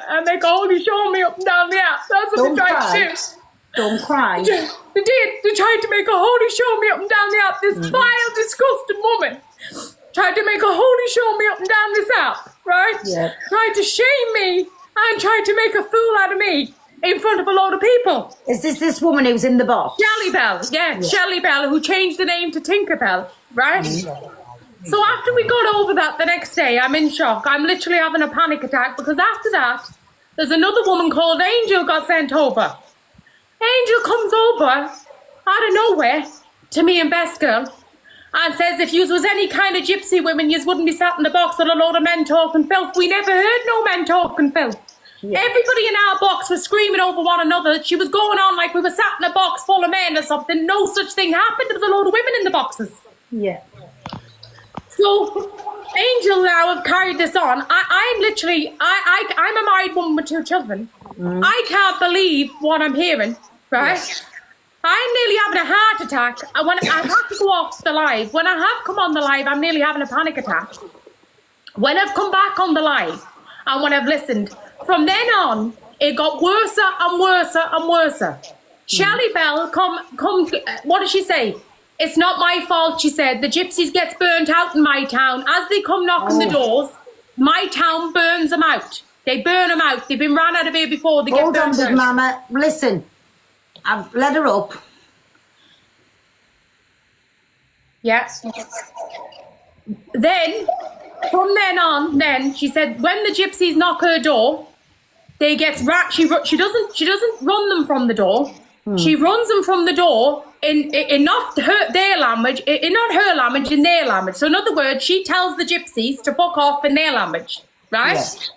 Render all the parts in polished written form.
and they go, "Holy, show me up and down the app." That's what they tried to do. Don't cry. They did. They tried to make a holy show me up and down the app. This vile, disgusting woman tried to make a holy show me up and down this app, right? Yeah. Tried to shame me and tried to make a fool out of me in front of a load of people. Is this woman who's in the box? Shelley Bell, yeah, Shelley Bell, who changed the name to Tinkerbell, right? So after we got over that the next day, I'm in shock. I'm literally having a panic attack because after that, there's another woman called Angel got sent over. Angel comes over out of nowhere to me and Best Girl and says if yous was any kind of gypsy women, yous wouldn't be sat in the box with a load of men talking filth. We never heard no men talking filth. Yeah. Everybody in our box was screaming over one another. She was going on like we were sat in a box full of men or something. No such thing happened. There was a load of women in the boxes. Yeah. So Angel now have carried this on. I'm literally, I'm a married woman with 2 children. I can't believe what I'm hearing, right? Yes. I'm nearly having a heart attack. When I have to go off the live. When I have come on the live, I'm nearly having a panic attack. When I've come back on the live and when I've listened, from then on, it got worse and worse and worse. Shelley Bell, what did she say? It's not my fault, she said. The gypsies gets burnt out in my town. As they come knocking the doors, my town burns them out. They burn them out. They've been ran out of here before. They Hold on, Big Mama. Listen, I've let her up. Yes. Then, from then on, she said, when the gypsies knock her door, they get she doesn't run them from the door. She runs them from the door in not their language, in not her language, in their language. So in other words, she tells the gypsies to fuck off in their language, right? Yes.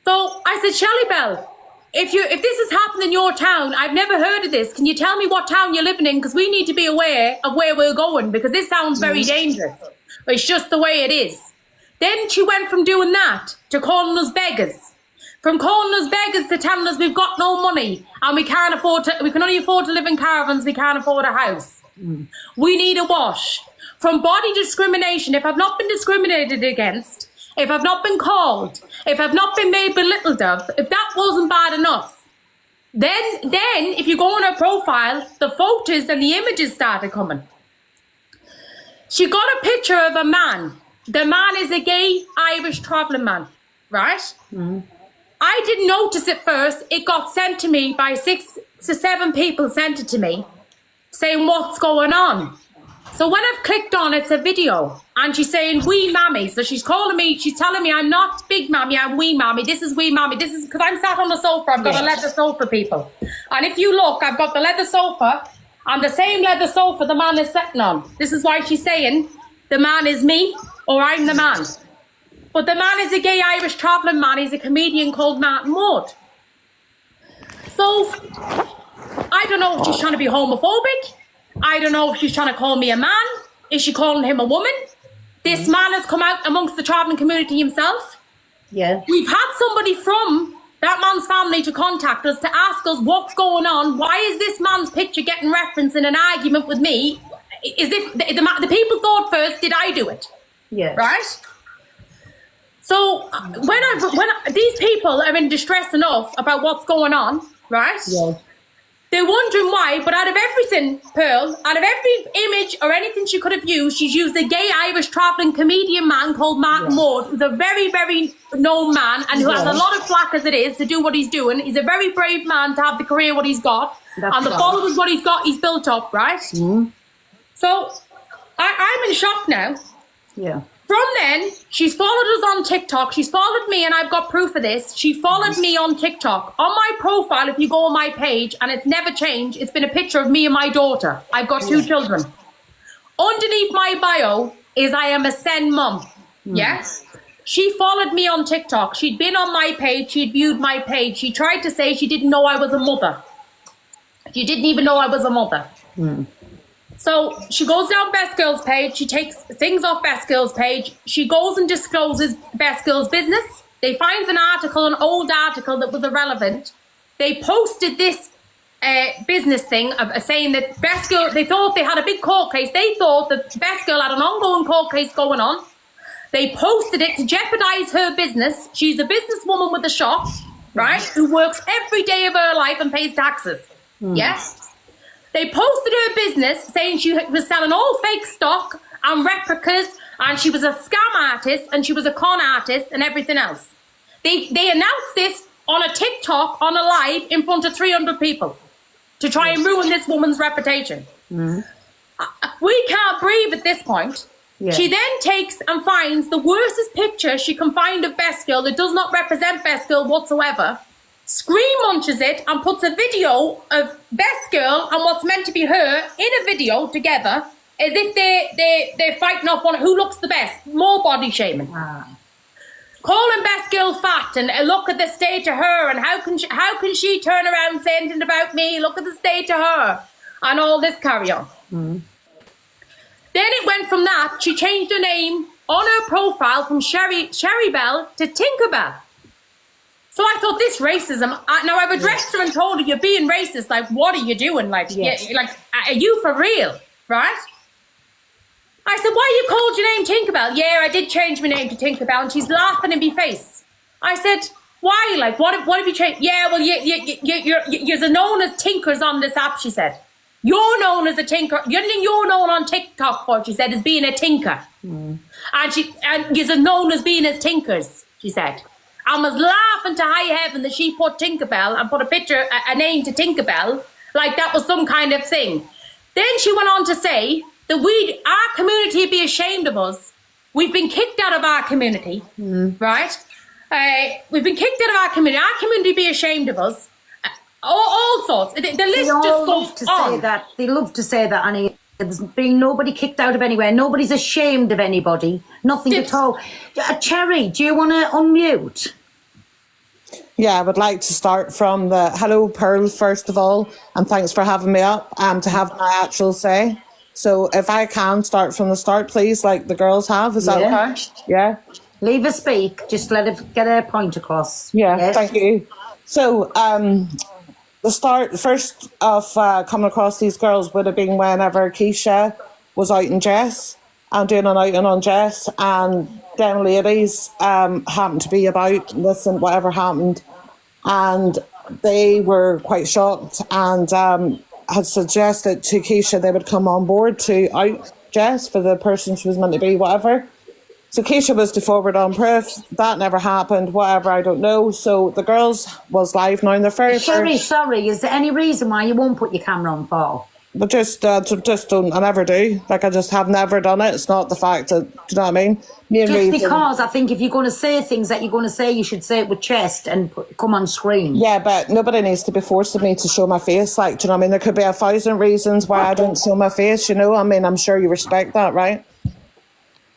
So I said, Shelley Bell, if this has happened in your town, I've never heard of this. Can you tell me what town you're living in? Because we need to be aware of where we're going because this sounds very dangerous. But it's just the way it is. Then she went from doing that to calling us beggars. From calling us beggars to telling us we've got no money and we can only afford to live in caravans, we can't afford a house. We need a wash. From body discrimination, if I've not been discriminated against, if I've not been called, if I've not been made belittled of, if that wasn't bad enough, then if you go on her profile, the photos and the images started coming. She got a picture of a man. The man is a gay Irish travelling man, right? I didn't notice it first. It got sent to me by 6 to 7 people sent it to me saying what's going on. So when I've clicked on it's a video and she's saying wee mammy. So she's calling me, she's telling me I'm not big mammy, I'm wee mammy. This is wee mammy. This is because I'm sat on the sofa. I've got a leather sofa, people. And if you look, I've got the leather sofa and the same leather sofa the man is sitting on. This is why she's saying the man is me or I'm the man. But the man is a gay Irish travelling man. He's a comedian called Martin Ward. So, I don't know if she's trying to be homophobic. I don't know if she's trying to call me a man. Is she calling him a woman? This man has come out amongst the travelling community himself. Yeah. We've had somebody from that man's family to contact us to ask us what's going on. Why is this man's picture getting referenced in an argument with me? Is if the people thought first, did I do it? Yeah. Right? So when these people are in distress enough about what's going on, right? Yeah. They're wondering why, but out of everything, Pearl, out of every image or anything she could have used, she's used a gay Irish travelling comedian man called Martin Ward, who's a very, very known man and who has a lot of flack as it is to do what he's doing. He's a very brave man to have the career what he's got. And the followers what he's got, he's built up, right? So I'm in shock now. Yeah. From then, she's followed us on TikTok. She's followed me, and I've got proof of this. She followed me on TikTok. On my profile, if you go on my page, and it's never changed, it's been a picture of me and my daughter. I've got 2 children. Underneath my bio is I am a Sen mum. Yes? She followed me on TikTok. She'd been on my page. She'd viewed my page. She tried to say she didn't know I was a mother. She didn't even know I was a mother. So she goes down Best Girl's page. She takes things off Best Girl's page. She goes and discloses Best Girl's business. They find an article, an old article that was irrelevant. They posted this business thing of saying that Best Girl, they thought they had a big court case. They thought that Best Girl had an ongoing court case going on. They posted it to jeopardize her business. She's a businesswoman with a shop. right? Who works every day of her life and pays taxes. Yes. They posted her business saying she was selling all fake stock and replicas, and she was a scam artist and she was a con artist and everything else. They announced this on a TikTok, on a live, in front of 300 people to try and ruin this woman's reputation. We can't breathe at this point. Yeah. She then takes and finds the worstest picture she can find of Best Girl that does not represent Best Girl whatsoever, screen munches it and puts a video of Best Girl and what's meant to be her in a video together, as if they're fighting off one who looks the best. More body shaming. Calling Best Girl fat and look at the state of her, and how can she turn around and say anything about me? Look at the state of her, and all this carry on. Then it went from that. She changed her name on her profile from Sherry Bell to Tinkerbell. So I thought, this racism. Now I've addressed her and told her, you're being racist. Like, what are you doing? Like, are you for real? Right? I said, why you called your name Tinkerbell? Yeah, I did change my name to Tinkerbell. And she's laughing in my face. I said, why? Like, what have you changed? Yeah, well, you're known as Tinkers on this app, she said. You're known as a tinker. You're known on TikTok for, she said, as being a tinker. And you're known as being as tinkers, she said. I was laughing to high heaven that she put Tinkerbell and put a name to Tinkerbell, like that was some kind of thing. Then she went on to say that our community be ashamed of us. We've been kicked out of our community, right? We've been kicked out of our community. Our community be ashamed of us. All sorts. The list just goes on. They love to say that, Annie. There's been nobody kicked out of anywhere. Nobody's ashamed of anybody. Nothing at all. Cherry, do you want to unmute? Yeah, I would like to start from the hello, Pearl, first of all, and thanks for having me up to have my actual say. So if I can start from the start, please, like the girls have. Is that okay? Yeah. Leave her speak. Just let her get her point across. Yeah, yes? Thank you. So the first of coming across these girls would have been whenever Keisha was out in Jess and doing an outing on Jess, and them ladies happened to be about, listen, whatever happened, and they were quite shocked and had suggested to Keisha they would come on board to out Jess for the person she was meant to be, whatever. So Keisha was to forward on proof. That never happened, whatever, I don't know. So the girls was live now in the very first... Sorry, is there any reason why you won't put your camera on, Paul? But just don't, I never do. Like, I just have never done it. It's not the fact that, do you know what I mean? Because I think if you're going to say things that you're going to say, you should say it with chest and come on screen. Yeah, but nobody needs to be forcing me to show my face. Like, do you know what I mean? There could be 1,000 reasons why I don't show my face, you know? I mean, I'm sure you respect that, right?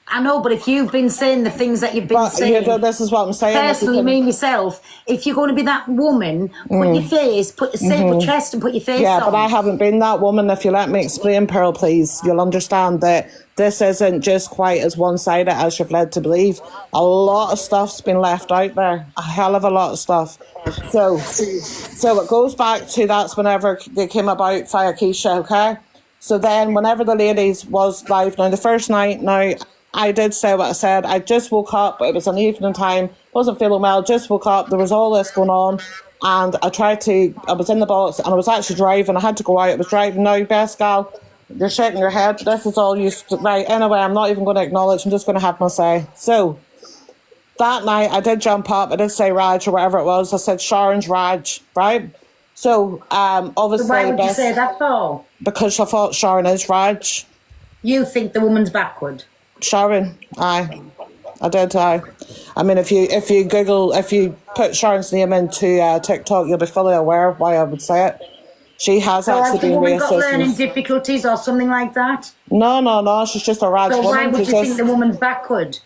I know, but if you've been saying the things that you've been saying, you know, this is what I'm saying. Personally, me myself, if you're going to be that woman, put your face, say with chest and put your face on. Yeah, but I haven't been that woman. If you let me explain, Pearl, please, you'll understand that this isn't just quite as one-sided as you've led to believe. A lot of stuff's been left out there. A hell of a lot of stuff. So it goes back to that's whenever they came about via Keisha, okay? So then whenever the ladies was live, now the first night, now I did say what I said. I just woke up. It was an evening time. Wasn't feeling well. Just woke up. There was all this going on. And I was in the box and I was actually driving. I had to go out. I was driving now. Best gal, you're shaking your head. This is all you... Right, anyway, I'm not even going to acknowledge. I'm just going to have my say. So, that night, I did jump up. I did say Raj or whatever it was. I said Sharon's Raj, right? So, obviously... So why would you say that though? Because I thought Sharon is Raj. You think the woman's backward? Sharon, aye. I did, aye. I mean, if you put Sharon's name into TikTok, you'll be fully aware of why I would say it. She has actually been racist. Has the woman got learning difficulties or something like that? No, she's just a Raj woman. So why would you think the woman's backward?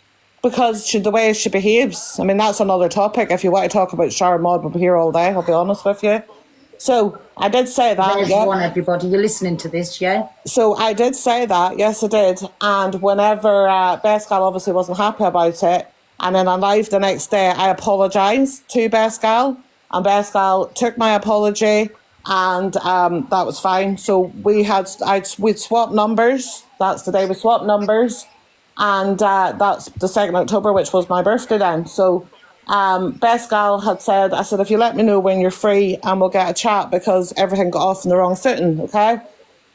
Because the way she behaves. I mean, that's another topic. If you want to talk about Sharon Maud, we'll be here all day, I'll be honest with you. So, I did say that. There's one, everybody. You're listening to this, yeah? So, I did say that. Yes, I did. And whenever Best Gal obviously wasn't happy about it, and then on live the next day, I apologised to Best Gal. And Best Gal took my apology, and that was fine. So, we'd swapped numbers. That's the day we swapped numbers. And that's the 2nd of October, which was my birthday then. So, Best Gal had said, I said, if you let me know when you're free and we'll get a chat because everything got off in the wrong footing, okay?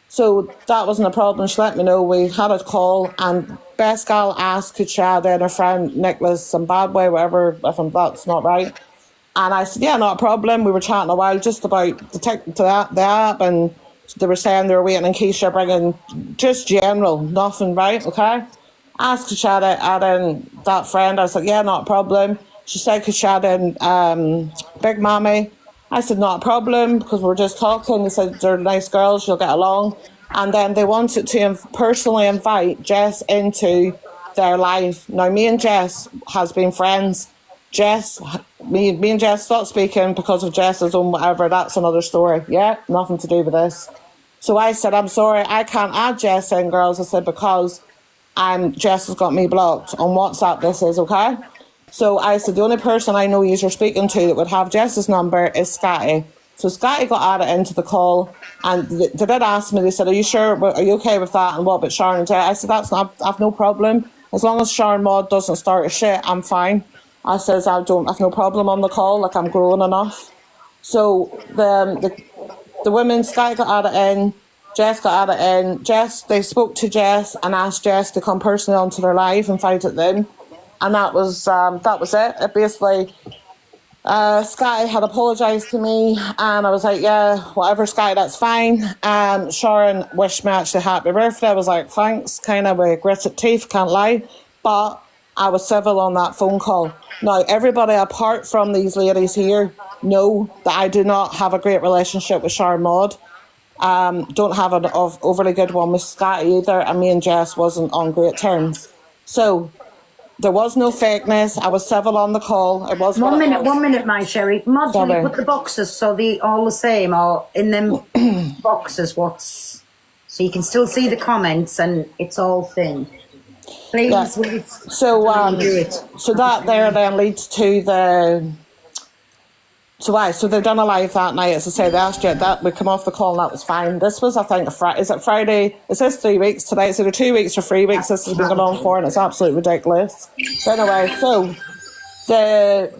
So that wasn't a problem. She let me know. We had a call and Best Gal asked could she add in her friend Nicholas Zimbabwe, whatever, if that's not right. And I said, yeah, not a problem. We were chatting a while just about the app, and they were saying they were waiting on Keisha bringing just general, nothing, right, okay? Asked could she add in that friend. I said, yeah, not a problem. She said could she add in Big Mammy. I said, not a problem, because we were just talking. They said they're nice girls, you'll get along. And then they wanted to personally invite Jess into their life. Now, me and Jess has been friends. Me and Jess stopped speaking because of Jess's own whatever. That's another story. Yeah, nothing to do with this. So I said, I'm sorry, I can't add Jess in, girls. I said, because Jess has got me blocked on WhatsApp. This is okay. So I said, the only person I know you're speaking to that would have Jess's number is Scotty. So Scotty got added into the call, and they did ask me. They said, "Are you sure? Are you okay with that?" And what about Sharon and Jess? I said, I've no problem as long as Sharon Maud doesn't start a shit. I'm fine. I says I don't have no problem on the call. Like, I'm grown enough. So the women, Scotty got added in. Jess got added in. They spoke to Jess and asked Jess to come personally onto their live and fight at them. And that was it. It basically, Scotty had apologised to me, and I was like, yeah, whatever, Scotty, that's fine. Sharon wished me actually happy birthday. I was like, thanks, kind of with gritted teeth, can't lie. But I was civil on that phone call. Now, everybody apart from these ladies here know that I do not have a great relationship with Sharon Maud. Don't have an overly good one with Scotty either, and me and Jess wasn't on great terms. So there was no fakeness. I was civil on the call. It was 1 minute, my Sherry. Mods, will you put the boxes so they all the same, or in them boxes? So you can still see the comments and it's all thin. Please, yeah. So that there then leads to the. So they've done a live that night. As I say, they asked you that we come off the call and that was fine. This was, I think, is it Friday? Is this 3 weeks today? It's either 2 weeks or 3 weeks this has been going on for, and it's absolutely ridiculous. But anyway, so there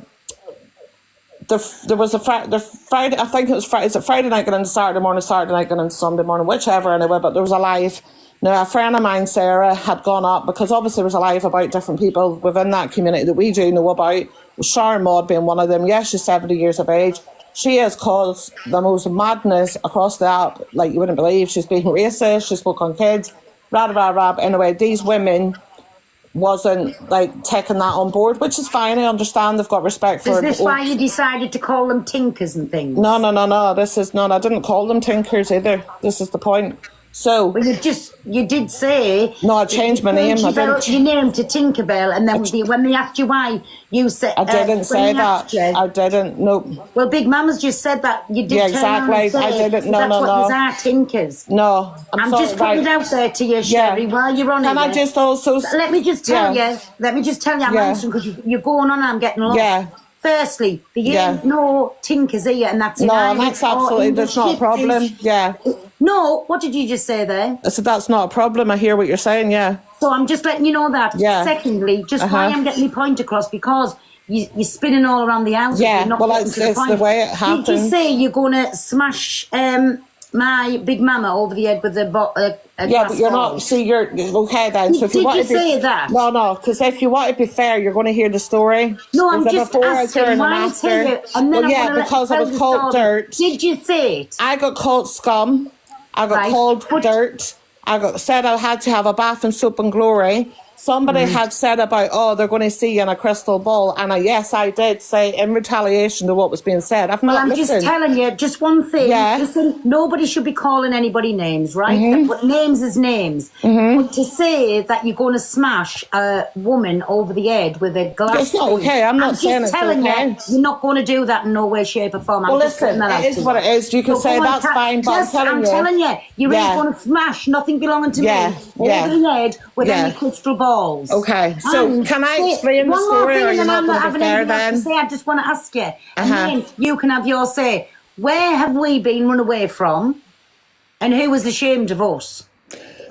was the Friday, I think it was Friday, is it Friday night going into Saturday night going into Sunday morning, whichever anyway, but there was a live. Now, a friend of mine, Sarah, had gone up, because obviously there was a live about different people within that community that we do know about, Sharon Maud being one of them. Yes, she's 70 years of age. She has caused the most madness across the app, like you wouldn't believe. She's being racist, she spoke on kids, rah. Anyway, these women wasn't like taking that on board, which is fine. I understand they've got respect for. Is this why you decided to call them tinkers and things? No. This is not. I didn't call them tinkers either. This is the point. So well, you did say no. I changed my name. I didn't. Your name to Tinkerbell, and then when they asked you why, you said I didn't say that. I didn't. No. Well, Big Mama's just said that you did. Yeah, turn around exactly. and say I didn't. No. These are tinkers. No, I'm just putting it out there to you, Sherry. While you're on it, can I just also? Let me just tell you. Let me just tell you. I'm answering because you're going on. And I'm getting lost. Yeah. Firstly, there ain't no tinkers here, and that's no, and that's absolutely that's not a problem. Yeah. No, what did you just say there? I said that's not a problem. I hear what you're saying. Yeah. So I'm just letting you know that. Yeah. Secondly, just why I'm getting my point across, because you're spinning all around the house. Yeah. You're not well, it's the way it happens. Did you say you're going to smash my Big Mama over the head with a yeah, but you're not. See, you're okay then. So if you want to say that? No, because if you want to be fair, you're going to hear the story. No, I'm just asking why it's here, and then well, because I was called dirt. Did you say it? I got called scum. I got called dirt. I got said I had to have a bath in soap and glory. Somebody had said about, they're going to see you in a crystal ball. And yes, I did say in retaliation to what was being said. I'm just telling you, just one thing. Yeah. Listen, nobody should be calling anybody names, right? But names is names. But to say that you're going to smash a woman over the head with a glass... It's not okay. I'm not saying it's okay. I'm just telling you, you're not going to do that in no way, shape or form. Well, listen, it is what it is. You can say that's fine, but I'm telling you, you ain't going to smash nothing belonging to me over the head with any crystal ball. Okay, so can I explain the story, or you're not going to be fair then? I just want to ask you, and then you can have your say. Where have we been run away from, and who was ashamed of us?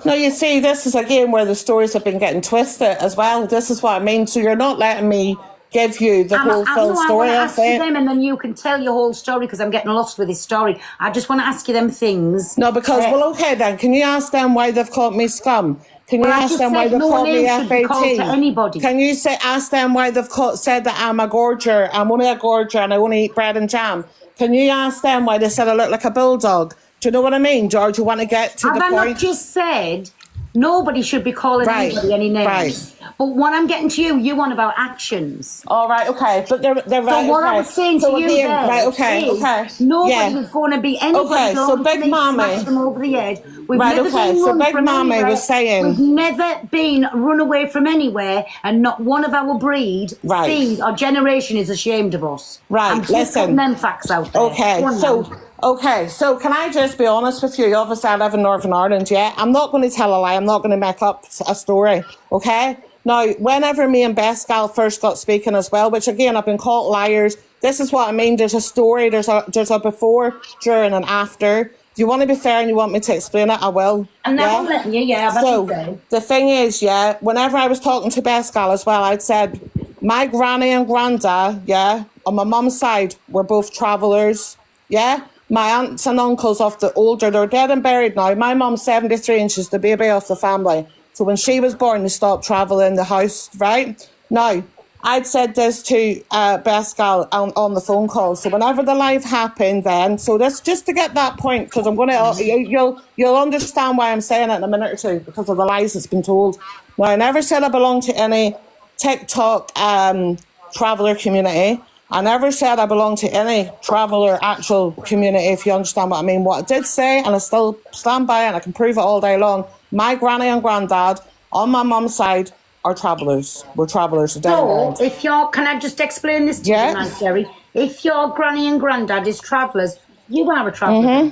No, you see, this is again where the stories have been getting twisted as well. This is what I mean. So you're not letting me give you the whole full I story want to of ask you it. them, and then you can tell your whole story because I'm getting lost with this story. I just want to ask you them things. No, because, well, okay then, can you ask them why they've called me scum? Can you Well, I ask just them why said they've no called me name should be called to anybody. FAT? Can you ask them why they've said that I'm a gorger? I'm only a gorger and I only eat bread and jam. Can you ask them why they said I look like a bulldog? Do you know what I mean, George? You want to get to Have the I point? not just said nobody should be calling Right, anybody any names? right. But when I'm getting to you, you want about actions. All right, okay, but they're right. So what okay. I was saying So to you again, there right, okay, is okay. nobody Yeah. was going to be anybody Okay, so going Big to Mommy- smash them over the head. We've Right, never okay, been so run Big from Mommy anywhere. was saying- We've never been run away from anywhere, and not one of our breed, Right. seed, or generation is ashamed of us. Right, I'm just listen. putting them facts out there. Okay, Go on so now. so can I just be honest with you? Obviously, I live in Northern Ireland. Yeah, I'm not going to tell a lie. I'm not going to make up a story. Okay. Now, whenever me and Pascal first got speaking as well, which again I've been called liars. This is what I mean. There's a story. There's a before, during, and after. If you want to be fair and you want me to explain it, I will. I'm never letting you, yeah, but So you say. the thing is, yeah, whenever I was talking to Pascal as well, I'd said my granny and granda, yeah, on my mum's side were both travellers, yeah. My aunts and uncles of the older, they're dead and buried now. My mum's 73 and she's the baby of the family. So when she was born, they stopped travelling the house, right? Now, I'd said this to Pascal on the phone call. So whenever the live happened then, so that's just to get that point, because I'm going to, you'll understand why I'm saying it in a minute or two, because of the lies that's been told. Now, I never said I belonged to any TikTok traveller community. I never said I belonged to any traveller actual community, if you understand what I mean. What I did say, and I still stand by it, and I can prove it all day long, my granny and granddad on my mum's side are travellers. We're travellers. So, if you're, can I just explain this to Yeah. you, man, Jerry? If your granny and granddad is travellers, you are a traveller.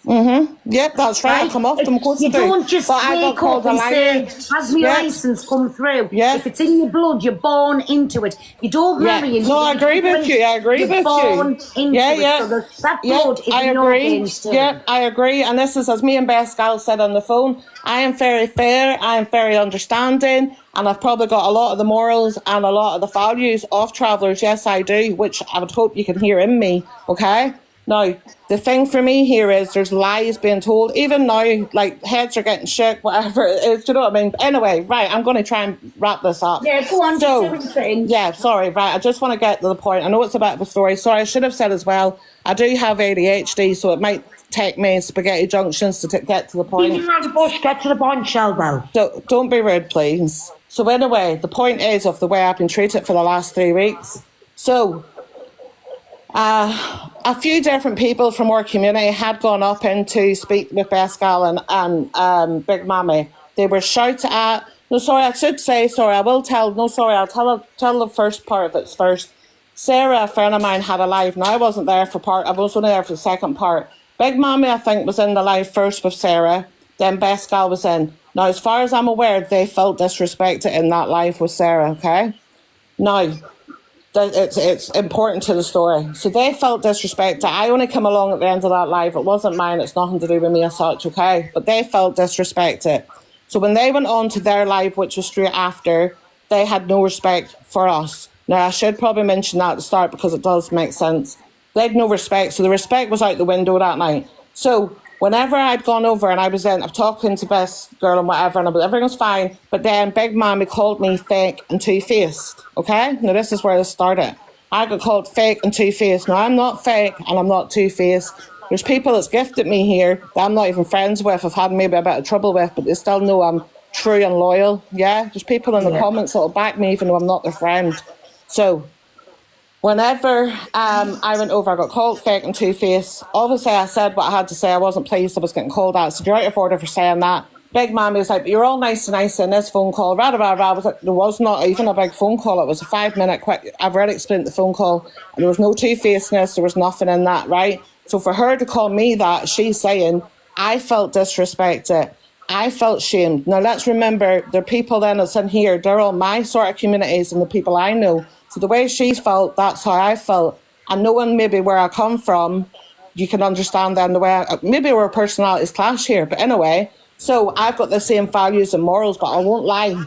Yep, that's right. I come off them, of course You I do. don't just But I got wake called up a and say, liar. has my Yeah. licence come through? Yeah. If it's in your blood, you're born into it. You don't Yeah. marry into No, I it. agree with you. I agree You're with born you. into Yeah, it. yeah. So that Yeah, blood is I in your agree. veins too. Yeah, I agree. And this is, as me and Pascal said on the phone, I am very fair, I am very understanding, and I've probably got a lot of the morals and a lot of the values of travellers. Yes, I do, which I would hope you can hear in me, okay? Now, the thing for me here is there's lies being told. Even now, like, heads are getting shook, whatever it is, do you know what I mean? Anyway, right, I'm going to try and wrap this up. Yeah, go on, So, just say what you're saying. yeah, sorry, right, I just want to get to the point. I know it's a bit of a story. Sorry, I should have said as well, I do have ADHD, so it might take me spaghetti junctions to get to the point. Get to the point, Shelwell. So don't be rude, please. So anyway, the point is of the way I've been treated for the last 3 weeks. So a few different people from our community had gone up in to speak with Pascal and Big Mommy. They were shouted at. No, sorry, I should say, sorry, I will tell, no, sorry, I'll tell the first part of it first. Sarah, a friend of mine, had a live. Now, I wasn't there for part, I was only there for the second part. Big Mommy, I think, was in the live first with Sarah. Then Pascal was in. Now, as far as I'm aware, they felt disrespected in that live with Sarah, okay? Now, it's important to the story. So they felt disrespected. I only came along at the end of that live. It wasn't mine. It's nothing to do with me as such, okay? But they felt disrespected. So when they went on to their live, which was straight after, they had no respect for us. Now, I should probably mention that at the start because it does make sense. They had no respect. So the respect was out the window that night. So whenever I'd gone over and I was I'm talking to Best Girl and whatever, and everything was fine, but then Big Mommy called me fake and two-faced, okay? Now, this is where this started. I got called fake and two-faced. Now, I'm not fake and I'm not two-faced. There's people that's gifted me here that I'm not even friends with, I've had maybe a bit of trouble with, but they still know I'm true and loyal, yeah? There's people in the comments that'll back me even though I'm not their friend. So whenever I went over, I got called fake and two-faced. Obviously, I said what I had to say. I wasn't pleased I was getting called out. So you're out of order for saying that. Big Mommy was like, you're all nice and nice in this phone call. Rah, rah, rah. I was like, there was not even a big phone call. It was a 5-minute quick. I've already explained the phone call. And there was no two-facedness. There was nothing in that, right? So for her to call me that, she's saying, I felt disrespected. I felt shamed. Now, let's remember, there are people then that's in here. They're all my sort of communities and the people I know. So the way she felt, that's how I felt. And knowing maybe where I come from, you can understand then the way, maybe our personalities clash here. But anyway, so I've got the same values and morals, but I won't lie.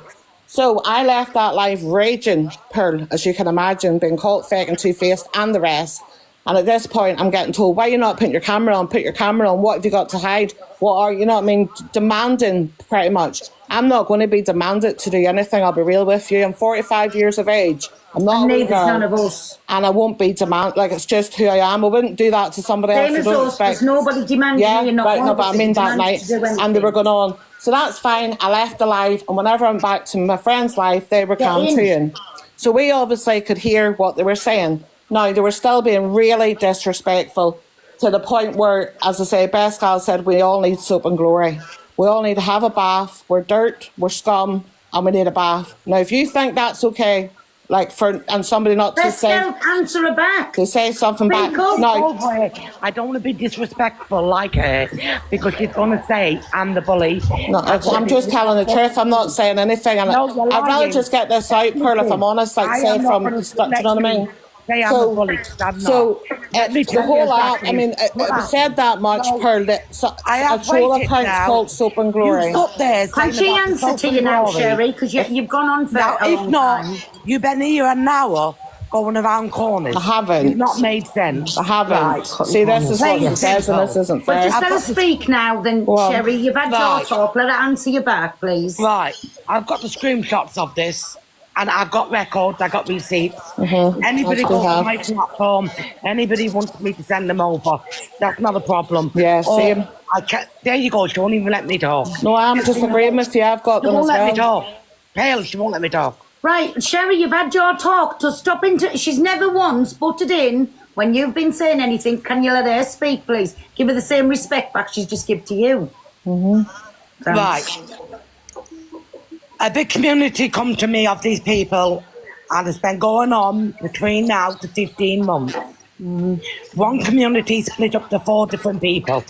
So I left that live raging, Pearl, as you can imagine, being called fake and two-faced and the rest. And at this point, I'm getting told, why are you not putting your camera on? Put your camera on. What have you got to hide? What are you know what I mean? Demanding, pretty much. I'm not going to be demanded to do anything. I'll be real with you. I'm 45 years of age. I'm not And a wee neither's girl, none of us. and I won't be demand. Like, it's just who I am. I wouldn't do that to somebody else. Same I as don't us. There's expect. nobody demanding Yeah, you. Not right, one no, of but us I mean is that demanded night, to do and they anything. were going on. So that's fine. I left the live, and whenever I'm back to my friend's live, they were Get in. canteen. So we obviously could hear what they were saying. Now, they were still being really disrespectful to the point where, as I say, Pascal said, we all need soap and glory. We all need to have a bath. We're dirt, we're scum, and we need a bath. Now, if you think that's okay, like and somebody not to Let's say, answer her back. to say something back. Speak up. No, Over her. I don't want to be disrespectful like her because she's going to say I'm the bully. no, I'm just telling the truth. I'm not saying anything. And No, you're I'd rather lying. just get this out, Pearl, if I'm honest, like I say am not from, gonna do you know what I mean? Say I'm the bully. I'm So not. Let me the tell you whole app, exactly I mean, it what was said that much, No. Pearl, that I a have troll waited account's now. called Soap and Glory. You stop there. Can saying she about the answer soap to and you now, glory. Sherry? Because you've gone on for Now, a if long not, time. you've been here an hour going around corners. I haven't. It's not made sense. I haven't. Right. See, this is what Plain she says, and this isn't But fair. just let her speak now, then, Well, Sherry. You've had your right. talk. Let her answer you back, please. Right, I've got the screenshots of this, and I've got records, I've got receipts. Anybody Yes, we goes to have. my platform, anybody wants me to send them over, that's not a problem. Yeah, Or same. I can, there you go, she won't even let me talk. No, I'm just agreeing with you. I've got She them won't as let me well. talk. Pale, she won't let me talk. Right, Sherry, you've had your talk. To stop into. She's never once butted in when you've been saying anything. Can you let her speak, please? Give her the same respect back she's just give to you. Right. A big community come to me of these people, and it's been going on between now to 15 months. One community split up to 4 different people.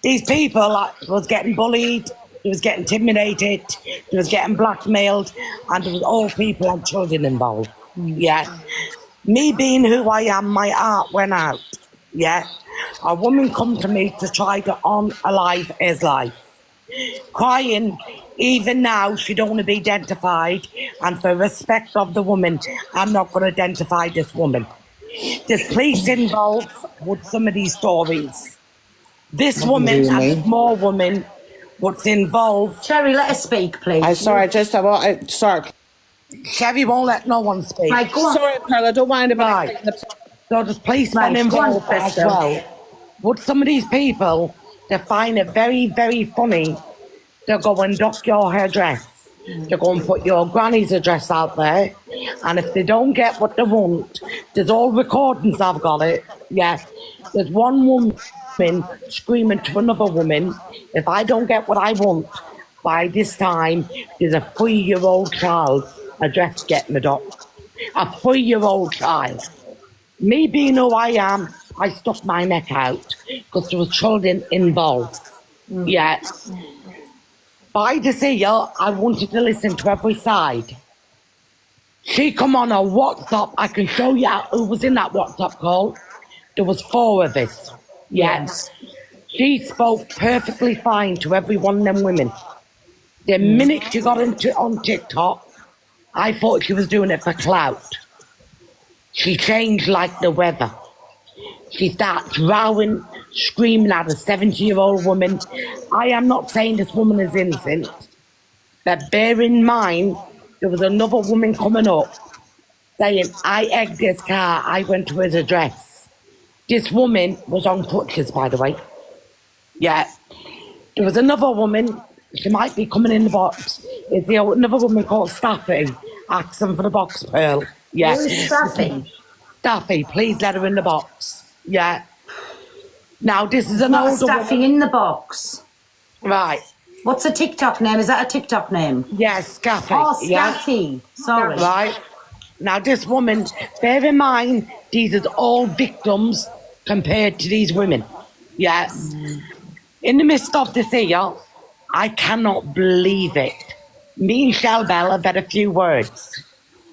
These people was getting bullied, they was getting intimidated, they was getting blackmailed, and there was old people and children involved. Yeah. Me being who I am, my heart went out. Yeah. A woman come to me to try to unalive his life. Crying, even now she don't want to be identified, and for respect of the woman, I'm not going to identify this woman. There's police involved with some of these stories. This woman and more women what's involved. Sherry, let her speak, please. Sorry. Sherry won't let no one speak. Right, go on. Sorry, Pearl, I don't mind about Right. So there's policemen Right, go on, involved as Crystal. well. Would some of these people, they find it very, very funny to go and dock your address. To go and put your granny's address out there. And if they don't get what they want, there's all recordings, I've got it. Yeah. There's one woman screaming to another woman, if I don't get what I want, by this time, there's a 3-year-old child's address getting docked. A 3-year-old child. Me being who I am, I stuck my neck out because there was children involved. Yeah. By this year, I wanted to listen to every side. She come on a WhatsApp. I can show you who was in that WhatsApp call. There was 4 of us. Yes. She spoke perfectly fine to every one of them women. The minute she got on TikTok, I thought she was doing it for clout. She changed like the weather. She starts rowing, screaming at a 70-year-old woman. I am not saying this woman is innocent, but bear in mind, there was another woman coming up saying, I egged this car, I went to his address. This woman was on crutches, by the way. Yeah. There was another woman, she might be coming in the box. It's another woman called Staffy, asking for the box, Pearl. Yeah. Who's Staffy? Staffy, please let her in the box. Yeah. Now, this is an Not older Staffy woman. in the box. Right. What's a TikTok name? Is that a TikTok name? Yes, Staffy. Oh, Yeah. Scatty. Sorry. Right. Now, this woman, bear in mind, these are all victims compared to these women. Yeah. In the midst of this year, I cannot believe it. Me and Shell Bell have had a few words.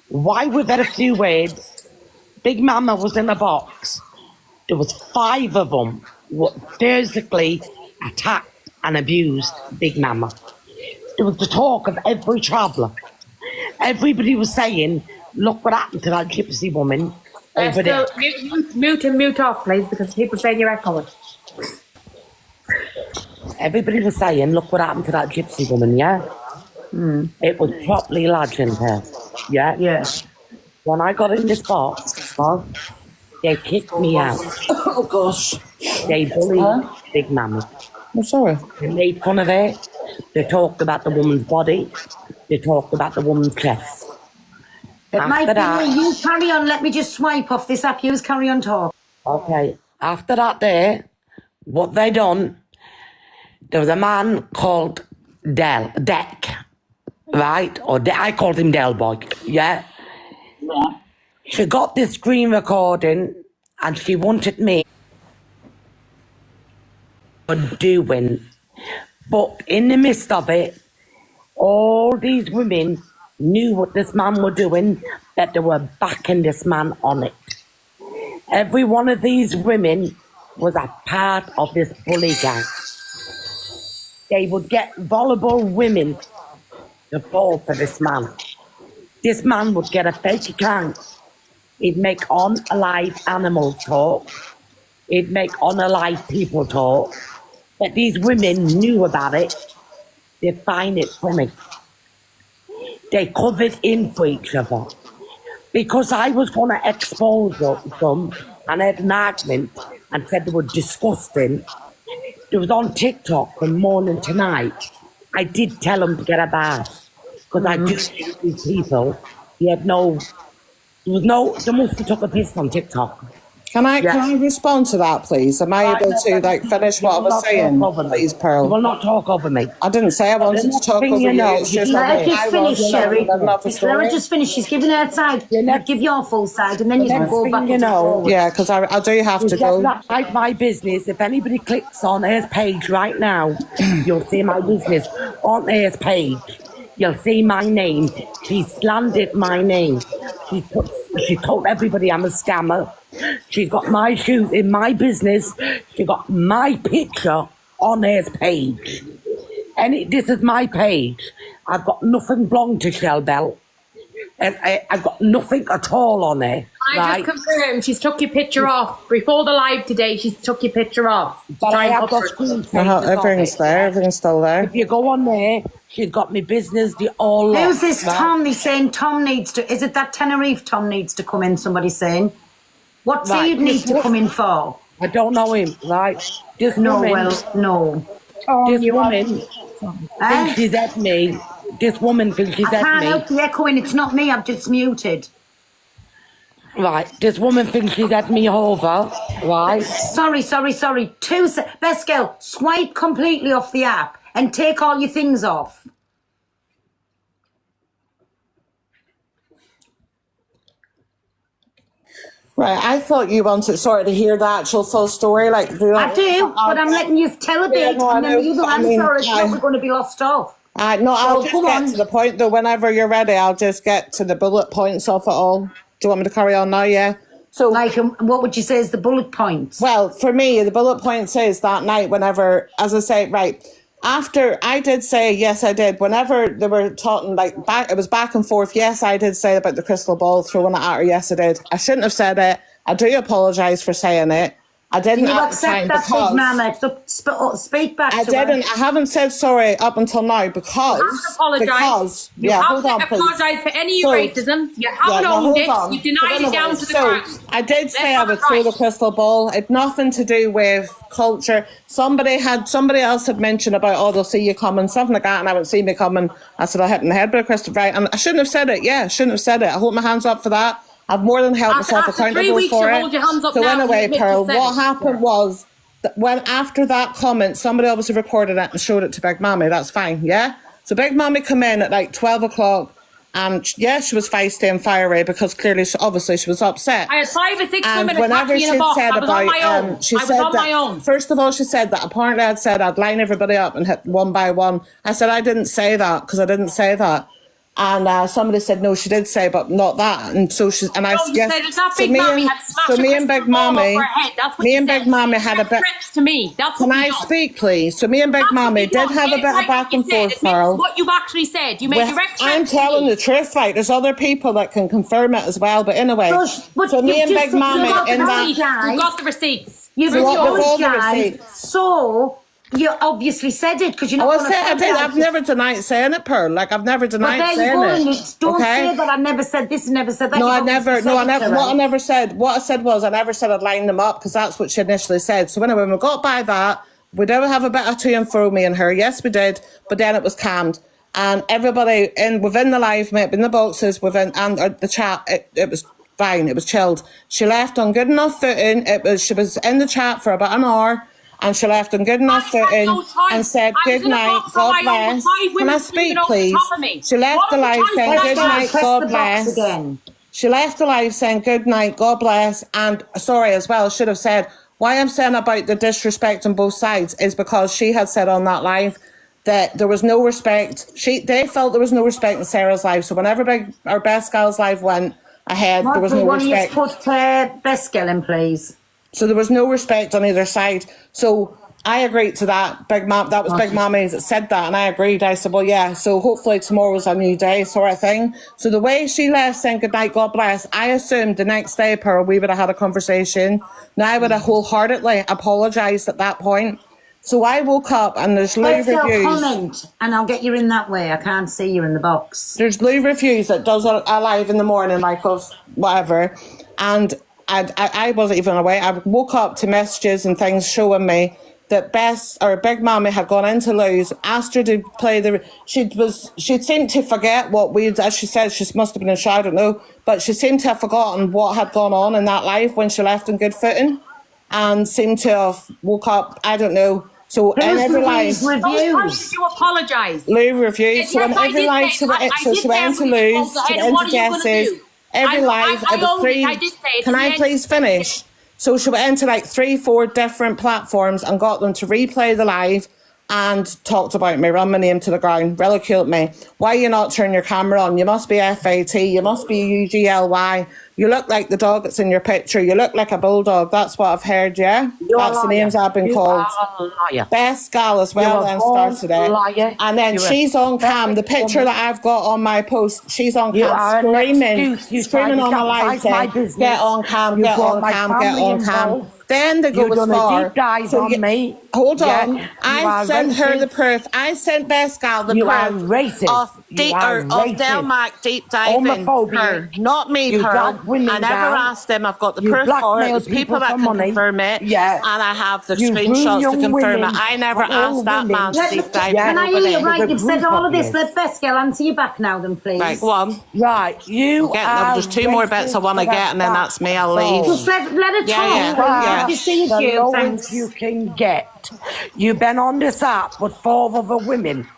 Why we've had a few words, Big Mama was in a box. There was 5 of them who physically attacked and abused Big Mama. There was the talk of every traveller everybody was saying, look what happened to that gypsy woman over there. Mute and mute off, please, because people saying you're echoing. Everybody was saying, look what happened to that gypsy woman, yeah? It was properly lodging her, yeah? Yeah. When I got in this box, they kicked me out. Oh gosh. They bullied Big Mammy. I'm sorry. They made fun of it. They talked about the woman's body. They talked about the woman's chest. It might After be that- you carry on. Let me just swipe off this app. You carry on talk. Okay. After that day, what they done, there was a man called Deck, right? I called him Del Boy, yeah? She got this screen recording and she wanted me doing. But in the midst of it, all these women knew what this man was doing, that they were backing this man on it. Every one of these women was a part of this bully gang. They would get vulnerable women to fall for this man. This man would get a fake account. He'd make unalive animals talk. He'd make unalive people talk. But these women knew about it. They'd find it funny. They covered in for each other. Because I was going to expose them and had an argument and said they were disgusting. It was on TikTok from morning to night. I did tell them to get a bath. Because I do hate these people. They must have took a piss on TikTok. Can I respond to that, please? Am I able to finish what I was saying, please, You Pearl? will not talk over me. I didn't say I wanted to talk over you. It's just Let her that just I finish, was Sherry. in the middle of a Let story. her just finish. She's giving her side. Give your full side, and then you can next go thing back you into know- forward. Yeah, because I do have to Get go. that like my business. If anybody clicks on Air's page right now, you'll see my business on Air's page. You'll see my name. She slandered my name. She told everybody I'm a scammer. She's got my shoes in my business. She got my picture on Air's page. And this is my page. I've got nothing belong to Shell Bell. And I've got nothing at all on there. I right? just confirmed she's took your picture off. Before the live today, she's took your picture off. But I have got Screen. screensavers of Everything's it. there. Everything's still there. If you go on there, she's got me business, the all lot. Who's this right? Tom? He's saying Tom needs to. Is it that Tenerife Tom needs to come in? Somebody's saying. What's Right. he need to come in for? I don't know him, right? This No, woman, well, no. this woman Eh? thinks she's at me. This woman thinks she's I at can't me. help the echoing. It's not me. I've just muted. Right, this woman thinks she's at me over, right? Sorry. Best girl, swipe completely off the app and take all your things off. Right, I thought you wanted sort of to hear the actual full story. I do, but I'm letting you tell a bit, no, I and then know. the other I mean, answer is not going to be lost off. No, I'll just come get on. to the point though. Whenever you're ready, I'll just get to the bullet points of it all. Do you want me to carry on now? Yeah. So, Like, what would you say is the bullet points? well, for me, the bullet point says that night, whenever, as I say, right, after I did say, yes, I did, whenever they were talking, back, it was back and forth, yes, I did say about the crystal ball, throwing it at her, yes, I did. I shouldn't have said it. I do apologise for saying it. I didn't Can you at the time accept that, because... big mama? Speak back I to didn't. her. I haven't said sorry up until now because. You have to apologise. Because You yeah, have hold to on, please. apologise for any So- racism. You haven't no, owned hold it. on. You denied So it down anyway, to the so ground. I did say I have would it throw right. the crystal ball. It nothing to do with culture. Somebody else had mentioned about, oh, they'll see you coming, something like that, and I would see me coming. I said I hit in the head with a crystal, right? And I shouldn't have said it. Yeah, I shouldn't have said it. I hold my hands up for that. I've more than held After myself 3 accountable weeks, for you it. hold your hands up So now and anyway, admit Pearl, you've said what it. happened was that when after that comment, somebody obviously recorded it and showed it to Big Mammy. That's fine, yeah. So Big Mammy come in at like 12 o'clock, and yeah, she was feisty and fiery because clearly, obviously, she was upset. I had 5 or 6 And women attack whenever me in a she'd box. said I was on my about, own. she I was said on my that, own. first of all, she said that apparently I'd said I'd line everybody up and hit one by one. I said I didn't say that because I didn't say that. And somebody said, no, she did say, but not that. And so she's, and I No, you guess, said it's not so Big me Mommy and, had smashed so a me and crystal Big ball over Mommy, her head. That's what me you and said. Big Mommy had a bit, Threats to me. That's what can we I done. speak, please? So me and Big That's what Mommy you did done. have a Get bit it of right back what you and said. forth, Admit Pearl. what you've actually said. You made direct I'm threats to telling me. the truth, like, there's other people that can confirm it as well, but anyway. But So me you've and just Big said Mommy you got in the that, Receipts. guys. You've got the receipts. You've So what was all the apologised, receipts? so you obviously said it because you're not oh, I going to said, I did, I've never denied saying it, Pearl. Like, I've never But denied there you saying go, it. and don't okay? say that I never said this and never said that. No, I You've never. obviously No, I said it never. to What I her. never said. What I said was, I never said I'd line them up because that's what she initially said. So anyway, when we got by that, we did have a bit of to and fro, me and her. Yes, we did. But then it was calmed, and everybody within the live, maybe in the boxes, within and the chat, it was fine. It was chilled. She left on good enough footing. She was in the chat for about an hour. And she left on good enough I had footing no choice. and said I was good in a night, box on God my own with bless. 5 Can women I screaming speak, over the please? top of me. She left What the other live choice saying did I good have? night, Press God the box bless. again. She left the live saying good night, God bless, and sorry as well, should have said, why I'm saying about the disrespect on both sides is because she had said on that live that there was no respect. They felt there was no respect in Sarah's live. So whenever our best girl's live went ahead, there was Marjorie, no one of you respect. put Best Girl in, please. So there was no respect on either side. So I agreed to that. That was Big Mommy that said that, and I agreed. I said, well, yeah, so hopefully tomorrow's a new day, sort of thing. So the way she left saying goodnight, God bless, I assumed the next day, Pearl, we would have had a conversation. Now I would have wholeheartedly apologised at that point. So I woke up and there's Lou Best Girl, Reviews. comment, and I'll get you in that way. I can't see you in the box. There's Lou Reviews that does a live in the morning, like of whatever. And I wasn't even aware. I woke up to messages and things showing me that Big Mommy had gone into Lou's, asked her to play she'd seemed to forget as she said, she must have been in shower, I don't know, but she seemed to have forgotten what had gone on in that live when she left on good footing and seemed to have woke up, I don't know. So in Who's every the live, these How reviews? did you apologise? Lou Reviews, so Yes, in I every did live say- she went I so did she went say into I'm gonna Lou's, go she ahead, went and what into are you gonna Jess's. do? Every live, I it was owned it, three. I did say it. Can In the I end- please finish? So she went into like 3-4 different platforms and got them to replay the live and talked about me, run my name to the ground, ridiculed me. Why you not turn your camera on? You must be FAT, you must be UGLY. You look like the dog that's in your picture. You look like a bulldog. That's what I've heard, yeah? You're That's a the liar. names I've been You called. are a liar. Best gal as well You're a then born started it. liar. And then You're a she's on cam. The very picture woman. that I've got on my post, she's on You cam are an screaming, excuse. You screaming tried on to a live capsize my saying, business. get on cam, You get brought on my cam, get family on cam. involved. Then they go You've as done a far. deep dive So on me. Hold Yeah, on. you I are sent her the racist. proof. I sent Best Gal the You are proof racist. of You are of racist. Delmac deep diving Homophobic. her, not me, You Pearl. drag women I never down. asked them. I've got the You proof for it. blackmail There's people people that for can money. confirm it. Yeah. And I have the You groom screenshots to young confirm women it. I never for all asked that women. man to Let me, deep dive Yeah. can I hear nobody. you? Right, There's a you've said group all of of this. you. Let Best Girl answer you back now, then, please. Right, go on. Right, you are There's 2 more bits I want to racist get, and then for that's me. I'll that leave. Just let her Yeah, talk. yeah, Right, yeah. just see the you. lowest Thanks. you can get. You've been on this app with 4 other women,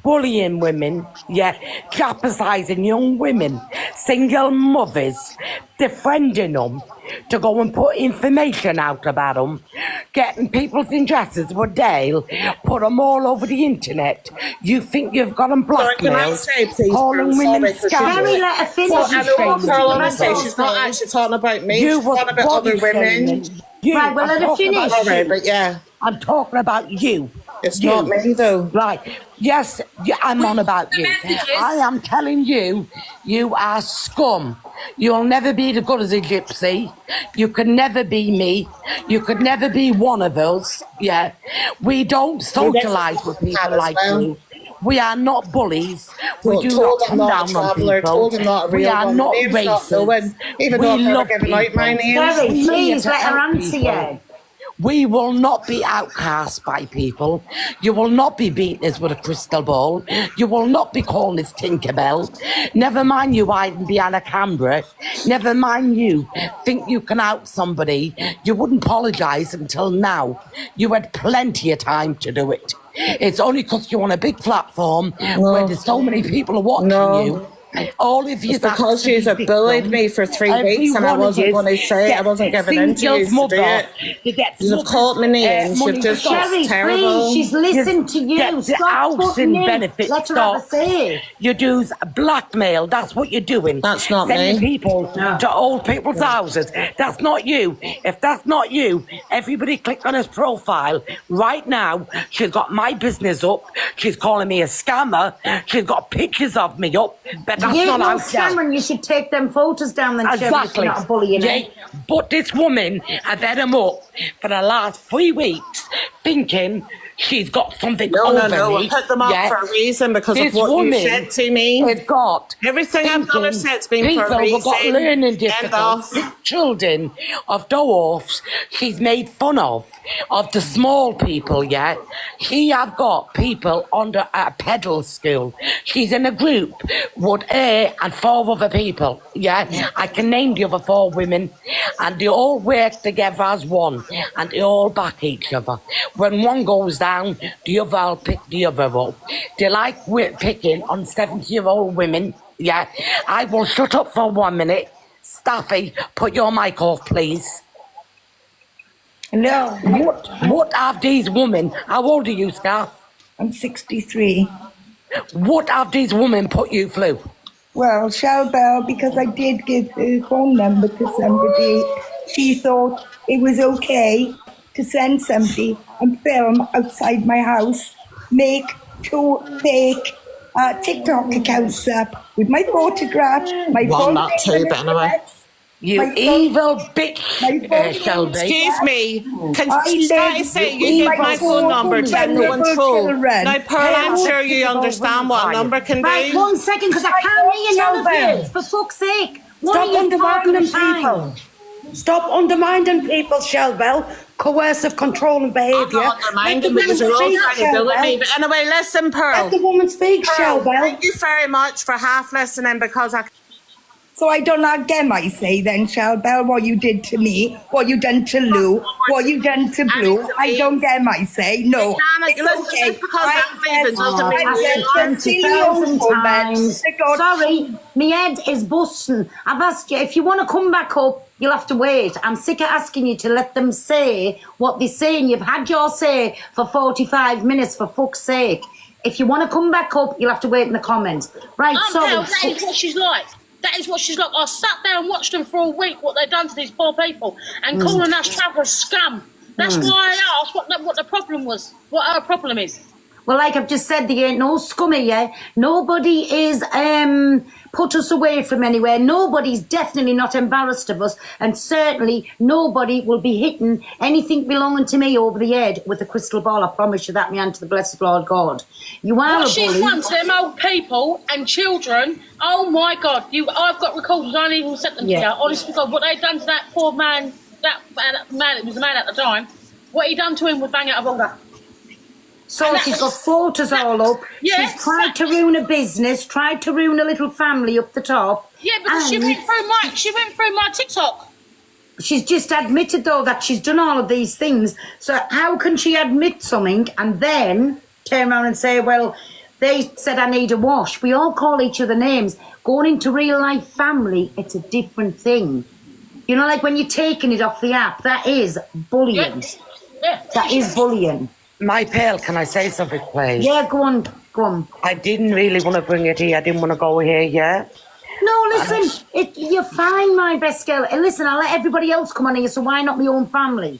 bullying women, yeah, chastising young women, single mothers, defriending them to go and put information out about them, getting people's addresses with Dale, put them all over the internet. You think you've got them Sorry, can I blackmailed, say, please, calling Pearl, women sorry, 'cause she's- scammers. Mary, let her finish. Well, I know what Pearl That's honestly, all she's not saying. actually talking about me. You She's was talking about other body women. shaming. You, Right, well, I'm let her talking finish. about Alright, you. but yeah, I'm talking about you. it's You. not me though. Right. Yes, yeah, I'm on about the you. messages. I am telling you, you are scum. You'll never be as good as a gypsy. You could never be me. You could never be one of us. Yeah. We don't socialise with people like you. We are not bullies. We do not Told come him not a down on traveller, people. told him not a We real are one. not Name's not racist. knowing, even We though I've never love given out my people. name. Terry, We here please to let her help answer people. you. We will not be outcast by people. You will not be beating us with a crystal ball. You will not be calling us Tinkerbell. Never mind you hiding behind a camera. Never mind you think you can out somebody. You wouldn't apologise until now. You had plenty of time to do it. It's only because you're on a big platform where there's so many people are watching No. you. All of you. It's because you have bullied me for 3 weeks and I wasn't going to say it. I wasn't giving in to you to do it. You've caught me names. You've just Sherry, terrible. please, she's listened to you. Get the Stop housing putting in. benefit Let her have a stop. say. You do blackmail. That's what you're doing. That's not Sending me. people to old people's houses. That's not you. If that's not you, everybody click on his profile right now. She's got my business up. She's calling me a scammer. She's got pictures of me up. But that's You not ain't no out there. scammer, you should take them photos down then, Sherry, if Exactly. you're not bullying Yeah, her. but this woman, I've had him up for the last 3 weeks thinking she's got something No, over no, me. I put them up Yeah. for a reason because This of what woman you said to me. has got Everything I've done and said's been for a people reason. who've got learning End difficulties, off. children of dwarfs, she's made fun of the small people, yeah? She have got people under a pedal school. She's in a group with her and 4 other people, yeah? I can name the other 4 women, and they all work together as one, and they all back each other. When one goes down, the other will pick the other up. They like picking on 70-year-old women, yeah? I will shut up for 1 minute. Staffy, put your mic off, please. No, What have these women, how old are you, Scarf? I'm 63. What have these women put you through? Well, Shell Bell, because I did give her phone number to somebody, she thought it was okay to send somebody and film outside my house, make 2 fake TikTok accounts up with my photograph, my Well, phone not number, two, but anyway. address, You my phone- evil bitch, my phone Shelby. Excuse me, can I you live say with you give my my phone number to vulnerable everyone full? children. Now, Pearl, I'm sure you understand what a number can Right, do. 1 second, because I can't hear none of Shell you. For fuck's sake. What Stop are you undermining talking time? people. Stop undermining people, Shell Bell. Coercive controlling I'm behaviour. not undermining because you're all trying to bully me. But anyway, listen, Pearl. Let the woman speak, Shell Bell. Thank you very much for half listening because I So I don't not get my say then, Shell Bell, what you did to me, what you done to Lou, what you done to Blue. I don't get my say. No, can't- it's listen, okay. just because I'm leaving doesn't mean I've you said are. 20,000 times. God, Sorry, my head is busting. I've asked you, if you want to come back up, you'll have to wait. I'm sick of asking you to let them say what they're saying. You've had your say for 45 minutes, for fuck's sake. If you want to come back up, you'll have to wait in the comments. Right, sorry. That is what she's like. That is what she's like. I sat there and watched them for a week, what they've done to these poor people, and calling us travellers scum. That's why I asked what the problem was, what our problem is. Well, like I've just said, there ain't no scummy, yeah? Nobody is put us away from anywhere. Nobody's definitely not embarrassed of us, and certainly nobody will be hitting anything belonging to me over the head with a crystal ball. I promise you that, me and to the blessed Lord God. You are What a she's bully. done to them old people and children, oh my God, I've got recordings, I ain't even sent them Yeah. to you. Honestly, God, what they've done to that poor man, that man, it was a man at the time, what he done to him was bang out of order. So she's got photos all up. Yes. She's tried to ruin a business, tried to ruin a little family up the top. Yeah, because she and went through my TikTok. she's just admitted, though, that she's done all of these things. So how can she admit something and then turn around and say, well, they said I need a wash? We all call each other names. Going into real life family, it's a different thing. You know, like when you're taking it off the app, that is bullying. Yeah. That is bullying. My Pearl, can I say something, please? Yeah, go on, go on. I didn't really want to bring it here. I didn't want to go here, yeah? No, listen, you're fine, my best girl. And listen, I'll let everybody else come on here, so why not my own family?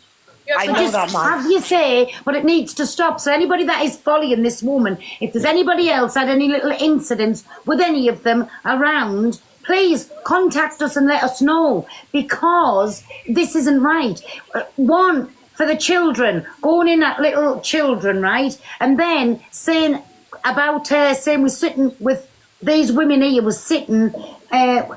I Yeah, know Just that, man. have your say, but it needs to stop. So anybody that is following this woman, if there's anybody else had any little incidents with any of them around, please contact us and let us know, because this isn't right. One, for the children, going in at little children, right? And then saying about her, saying we're sitting with these women here, was sitting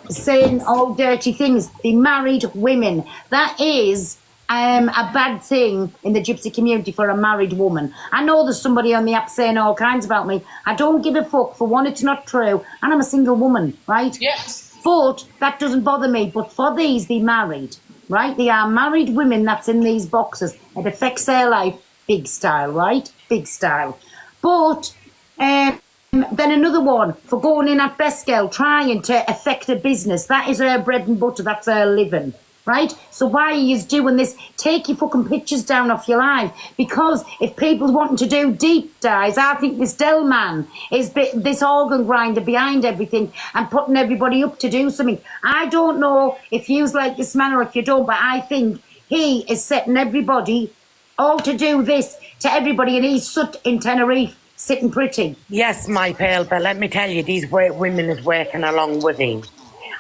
saying all dirty things. The married women. That is a bad thing in the gypsy community for a married woman. I know there's somebody on the app saying all kinds about me. I don't give a fuck. For one, it's not true. And I'm a single woman, right? Yes. But that doesn't bother me. But for these, they're married, right? They are married women that's in these boxes. It affects their life big style, right? Big style. But Then another one for going in at Best Girl, trying to affect a business. That is her bread and butter. That's her living. Right? So why are you doing this? Take your fucking pictures down off your live. Because if people's wanting to do deep dives, I think this Dell man is this organ grinder behind everything and putting everybody up to do something. I don't know if you like this man or if you don't, but I think he is setting everybody all to do this to everybody, and he's sat in Tenerife sitting pretty. Yes, my pal, but let me tell you, these women is working along with him.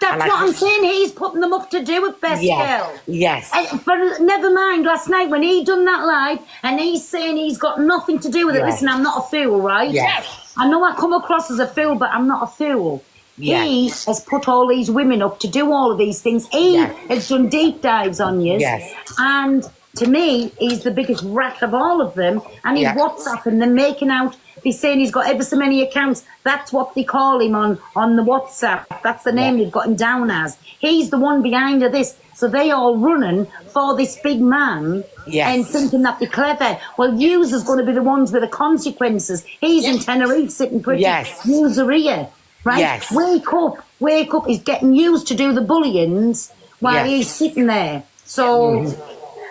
That's what I'm saying. He's putting them up to do it, Best Girl. Yes. Never mind last night when he done that live and he's saying he's got nothing to do with it. Yes. Listen, I'm not a fool, right? Yes. I know I come across as a fool, but I'm not a fool. Yes. He has put all these women up to do all of these things. He has done deep dives on you. Yes. And to me, he's the biggest rat of all of them. And he's WhatsApping them, making out. He's saying he's got ever so many accounts. That's what they call him on the WhatsApp. That's the name they've got him down as. He's the one behind this. So they all running for this big man and thinking that they're clever. Well, yous is going to be the ones with the consequences. He's in Tenerife sitting pretty. Yes. Yous are here, right? Yes. Wake up. He's getting used to do the bullyings while he's sitting there. So...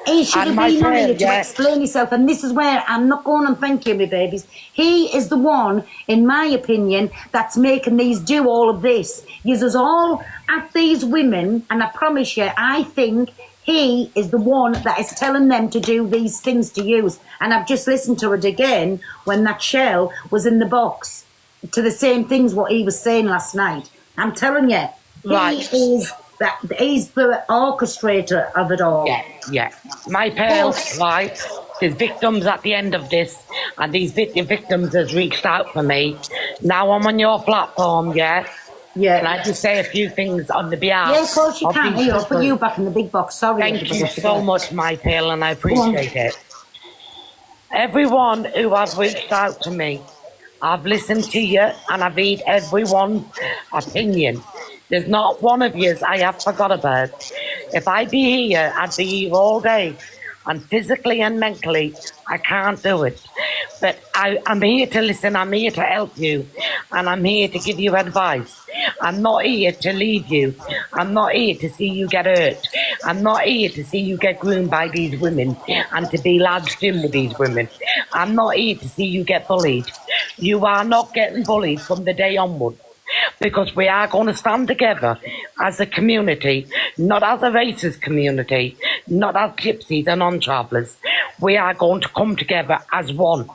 He should have been on here to explain himself, and this is where I'm not going and thank you, my babies. He is the one, in my opinion, that's making these do all of this. Uses all at these women, and I promise you, I think he is the one that is telling them to do these things to use. And I've just listened to it again when that shell was in the box to the same things what he was saying last night. I'm telling you, he's the orchestrator of it all. Yeah. My pal, right, there's victims at the end of this, and these victims has reached out for me. Now I'm on your platform, Yeah. Can I just say a few things on the behalf? Yeah, of course you can. these Here, I'll put people? you back in the big box. Sorry. Thank you so much, my pal, and I appreciate it. Everyone who has reached out to me, I've listened to you, and I've read everyone's opinion. There's not one of yous I have forgot about. If I be here, I'd be here all day. And physically and mentally, I can't do it. But I'm here to listen, I'm here to help you. And I'm here to give you advice. I'm not here to leave you. I'm not here to see you get hurt. I'm not here to see you get groomed by these women and to be lodged in with these women. I'm not here to see you get bullied. You are not getting bullied from the day onwards. Because we are going to stand together as a community, not as a racist community, not as gypsies and non-travellers. We are going to come together as one.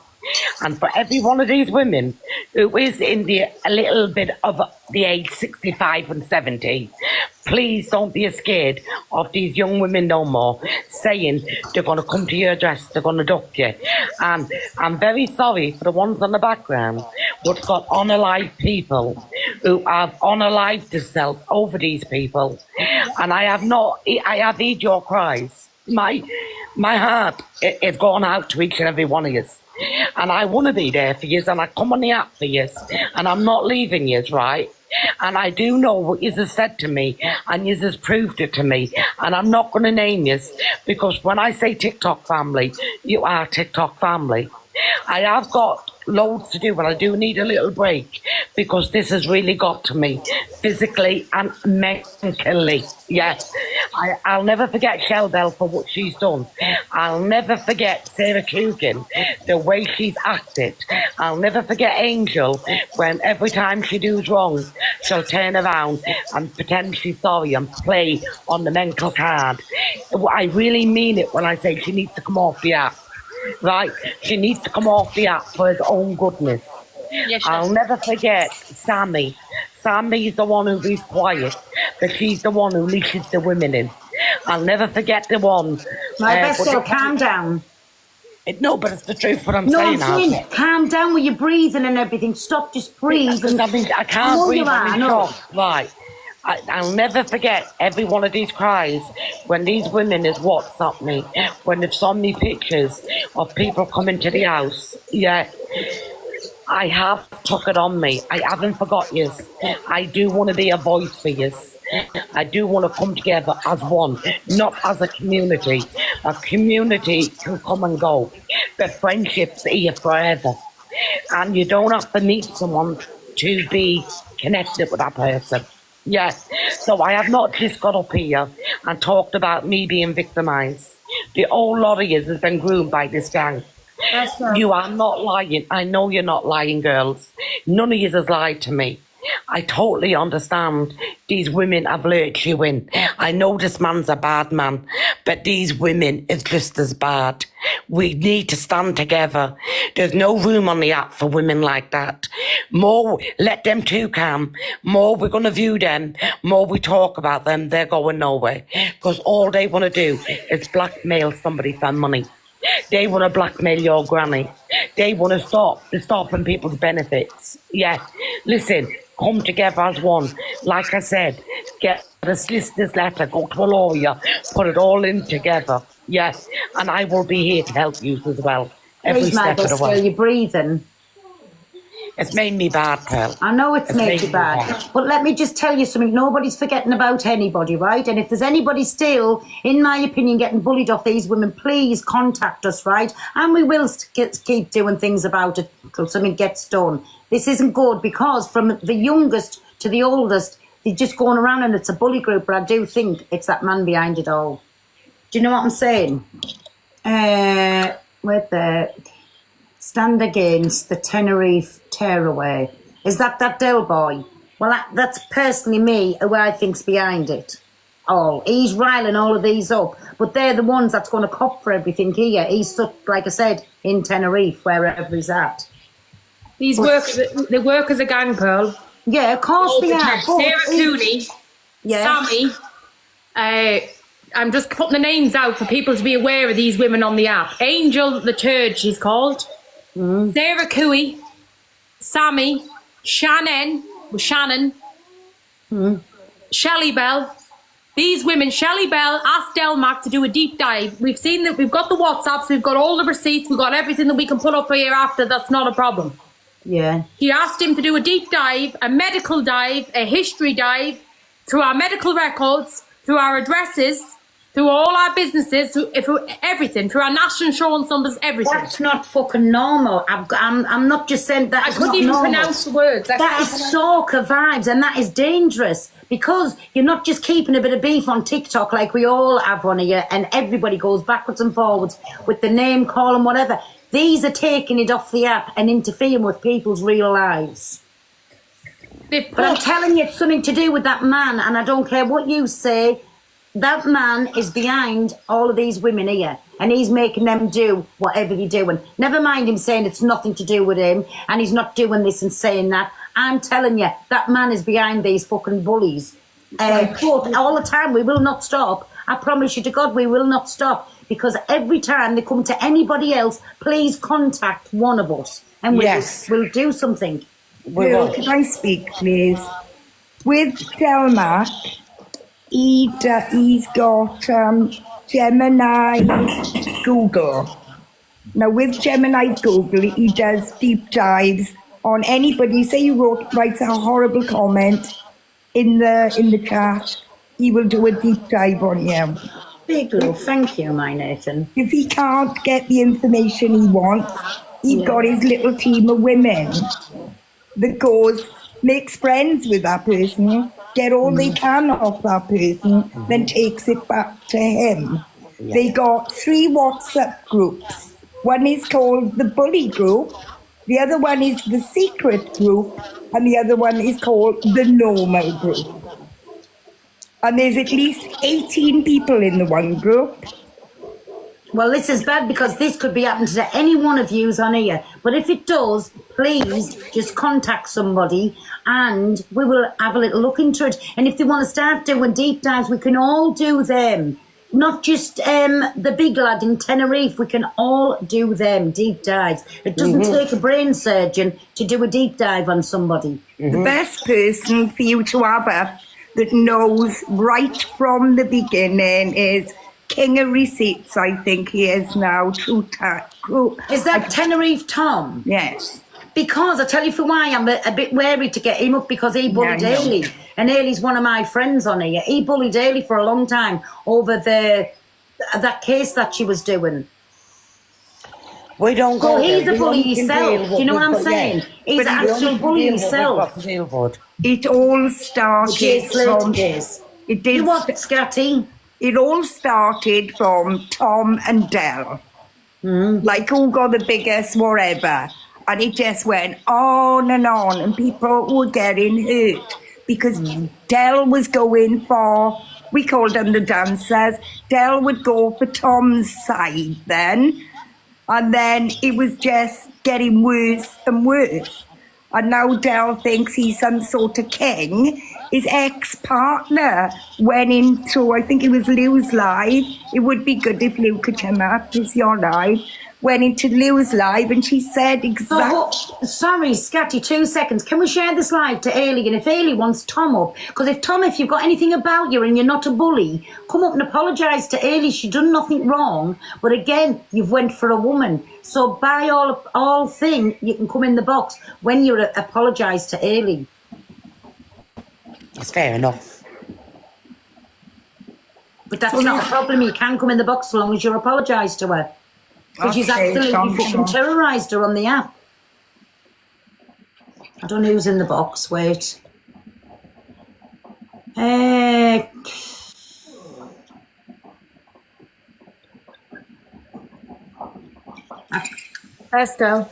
And for every one of these women who is in a little bit of the age 65 and 70, please don't be scared of these young women no more saying they're going to come to your address, they're going to duck you. And I'm very sorry for the ones on the background who've got unalive people who have unalived themselves over these people. And I have heard your cries. My heart is going out to each and every one of you. And I want to be there for you, and I come on the app for you, and I'm not leaving you, right? And I do know what you have said to me, and you have proved it to me, and I'm not going to name you, because when I say TikTok family, you are TikTok family. I have got loads to do, but I do need a little break, because this has really got to me, physically and mentally. Yeah, I'll never forget Shell Bell for what she's done. I'll never forget Sarah Coogan, the way she's acted. I'll never forget Angel, when every time she does wrong, she'll turn around and pretend she's sorry and play on the mental card. I really mean it when I say she needs to come off the app. Right, she needs to come off the app for his own goodness. Yes, I'll never forget Sammy. Sammy's the one who is quiet, but she's the one who leashes the women in. I'll never forget the one. My best girl, calm down. No, but it's the truth what I'm No, saying. I'm saying it. Calm down with your breathing and everything. Stop, just breathe. Because I can't breathe. I'm in know. shock. Right. I'll never forget every one of these cries when these women has WhatsApped me, when they've sent me pictures of people coming to the house. Yeah, I have took it on me. I haven't forgot you. I do want to be a voice for you. I do want to come together as one, not as a community. A community can come and go, but friendships are here forever. And you don't have to meet someone to be connected with that person. Yeah. So I have not just got up here and talked about me being victimised. The whole lot of years has been groomed by this gang. That's right. You are not lying. I know you're not lying, girls. None of you has lied to me. I totally understand these women have lured you in. I know this man's a bad man, but these women is just as bad. We need to stand together. There's no room on the app for women like that. More, let them two come. More we're going to view them. More we talk about them, they're going nowhere. Because all they want to do is blackmail somebody for money. They want to blackmail your granny. They want to stop stopping people's benefits. Yeah, listen, come together as one. Like I said, get a solicitor's letter, go to a lawyer, put it all in together. Yeah, and I will be here to help you as well. Every Please, step Michael, of the still way. you're breathing. It's made me bad, Pearl. I know it's made you bad, but let me just tell you something. Nobody's forgetting about anybody, right? And if there's anybody still, in my opinion, getting bullied off these women, please contact us, right? And we will keep doing things about it till something gets done. This isn't good because from the youngest to the oldest, they're just going around and it's a bully group, but I do think it's that man behind it all. Do you know what I'm saying? With the stand against the Tenerife tearaway. Is that Del Boy? Well, that's personally me, who I think's behind it. Oh, he's riling all of these up, but they're the ones that's going to cop for everything here. He's stuck, like I said, in Tenerife, wherever he's at. These they work as a gang, Pearl. Yeah, of course they are. but Sarah Cooney, Yeah. Sammy. I'm just putting the names out for people to be aware of these women on the app. Angel the Turd, she's called. Sarah Cooney, Sammy, Shannon, Shelley Bell. These women, Shelley Bell asked Delmac to do a deep dive. We've seen that, we've got the WhatsApps, we've got all the receipts, we've got everything that we can put up here after. That's not a problem. Yeah. He asked him to do a deep dive, a medical dive, a history dive, through our medical records, through our addresses, through all our businesses, through everything, through our national insurance numbers, everything. That's not fucking normal. I'm not just saying that. I it's couldn't not even normal. pronounce the words. That is stalker vibes, and that is dangerous because you're not just keeping a bit of beef on TikTok like we all have on here, and everybody goes backwards and forwards with the name call and whatever. These are taking it off the app and interfering with people's real lives. But I'm telling you, it's something to do with that man, and I don't care what you say. That man is behind all of these women here, and he's making them do whatever they're doing. Never mind him saying it's nothing to do with him, and he's not doing this and saying that. I'm telling you, that man is behind these fucking bullies. But all the time, we will not stop. I promise you to God, we will not stop. Because every time they come to anybody else, please contact one of us, and we'll do something. Will, can I speak, please? With Delmac, he's got Gemini Google. Now, with Gemini Google, he does deep dives on anybody. Say you writes a horrible comment in the chat, he will do a deep dive on you. Big love, thank you, my Nathan. If he can't get the information he wants, he's got his little team of women that goes, makes friends with that person, get all they can off that person, then takes it back to him. They got 3 WhatsApp groups. One is called the bully group, the other one is the secret group, and the other one is called the normal group. And there's at least 18 people in the one group. Well, this is bad because this could be happening to any one of yous on here. But if it does, please just contact somebody and we will have a little look into it. And if they want to start doing deep dives, we can all do them. Not just the big lad in Tenerife. We can all do them, deep dives. It doesn't take a brain surgeon to do a deep dive on somebody. The best person for you to have up that knows right from the beginning is King of Receipts, I think he is now. Is that Tenerife Tom? Yes. Because I tell you for why I'm a bit wary to get him up because he bullied Ailey. And Ailey's one of my friends on here. He bullied Ailey for a long time over that case that she was doing. We don't So go he's there. a We bully only can himself. deal Do you know what I'm with what we've saying? got, He's But an he We actual only can bully deal with what we've himself. got to deal with. It all started Jay Slater from. days. It You did. what, Scatty? It all started from Tom and Dell. Like who got the biggest, whatever. And it just went on, and people were getting hurt because Dell was going for, we called them the dancers. Dell would go for Tom's side then, and then it was just getting worse and worse. And now Dell thinks he's some sort of king. His ex-partner went into, I think it was Lou's live. It would be good if Lou could come up, it's your live. Went into Lou's live and she said So, exactly. sorry, Scatty, 2 seconds. Can we share this live to Ailey? And if Ailey wants Tom up, because if you've got anything about you and you're not a bully, come up and apologise to Ailey. She done nothing wrong. But again, you've went for a woman. So by all thing, you can come in the box when you apologise to Ailey. That's fair enough. But that's not a problem. You can come in the box as long as you apologise to her. Because she's Okay, absolutely Tom, fucking sure. terrorised her on the app. I don't know who's in the box. Wait. Estelle,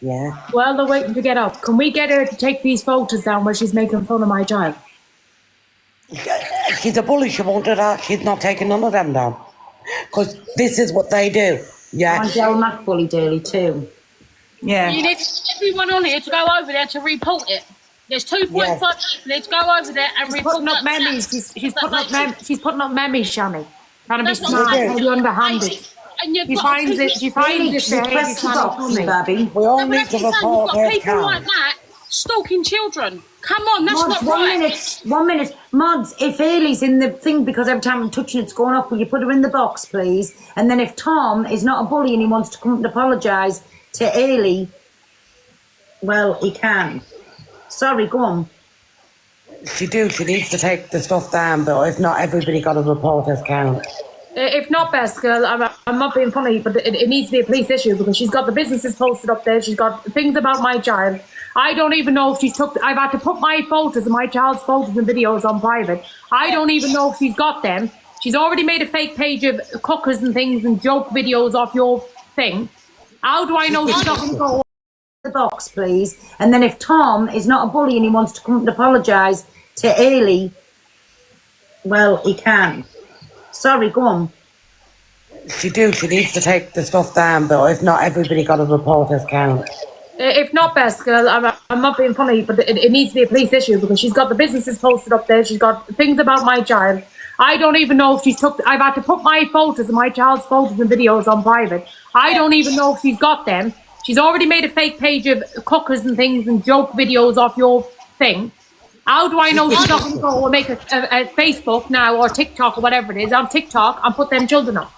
Yeah. while they're waiting to get up, can we get her to take these photos down where she's making fun of my child? She's a bully. She won't do that. She's not taking none of them down. Because this is what they do. Yeah. And Del Mac bully daily too. Yeah. You need everyone on here to go over there to report it. There's 2.5 people need to go over there and report Putting up that. memes. She's putting up memes, Shani. Trying to be That's not smart, right. trying to be underhanded. And you've She got finds people- it. She finds this behaviour Request the trying to box, pull me. Babby. We all No, but need that's to what I'm saying, report you've got her people count. like that stalking children. Come on, that's Mods, not one right. minute. 1 minute. Mods, if Ailey's in the thing, because every time I'm touching it's going off, will you put her in the box, please? And then if Tom is not a bully and he wants to come and apologise to Ailey, well, he can. Sorry, go on. She needs to take the stuff down, but if not, everybody got to report her count. If not, best girl, I'm not being funny, but it needs to be a police issue because she's got the businesses posted up there. She's got things about my child. I don't even know if she's took. I've had to put my photos and my child's photos and videos on private. I don't even know if she's got them. She's already made a fake page of cookers and things and joke videos off your thing. How do I know she's not going to go? The box, please. And then if Tom is not a bully and he wants to come and apologise to Ailey, well, he can. Sorry, go on. She needs to take the stuff down, but if not, everybody got to report her count. If not, best girl, I'm not being funny, but it needs to be a police issue because she's got the businesses posted up there. She's got things about my child. I don't even know if she's took. I've had to put my photos and my child's photos and videos on private. I don't even know if she's got them. She's already made a fake page of cookers and things and joke videos off your thing. How do I know she's not going to go and make a Facebook now or TikTok or whatever it is on TikTok and put them children up?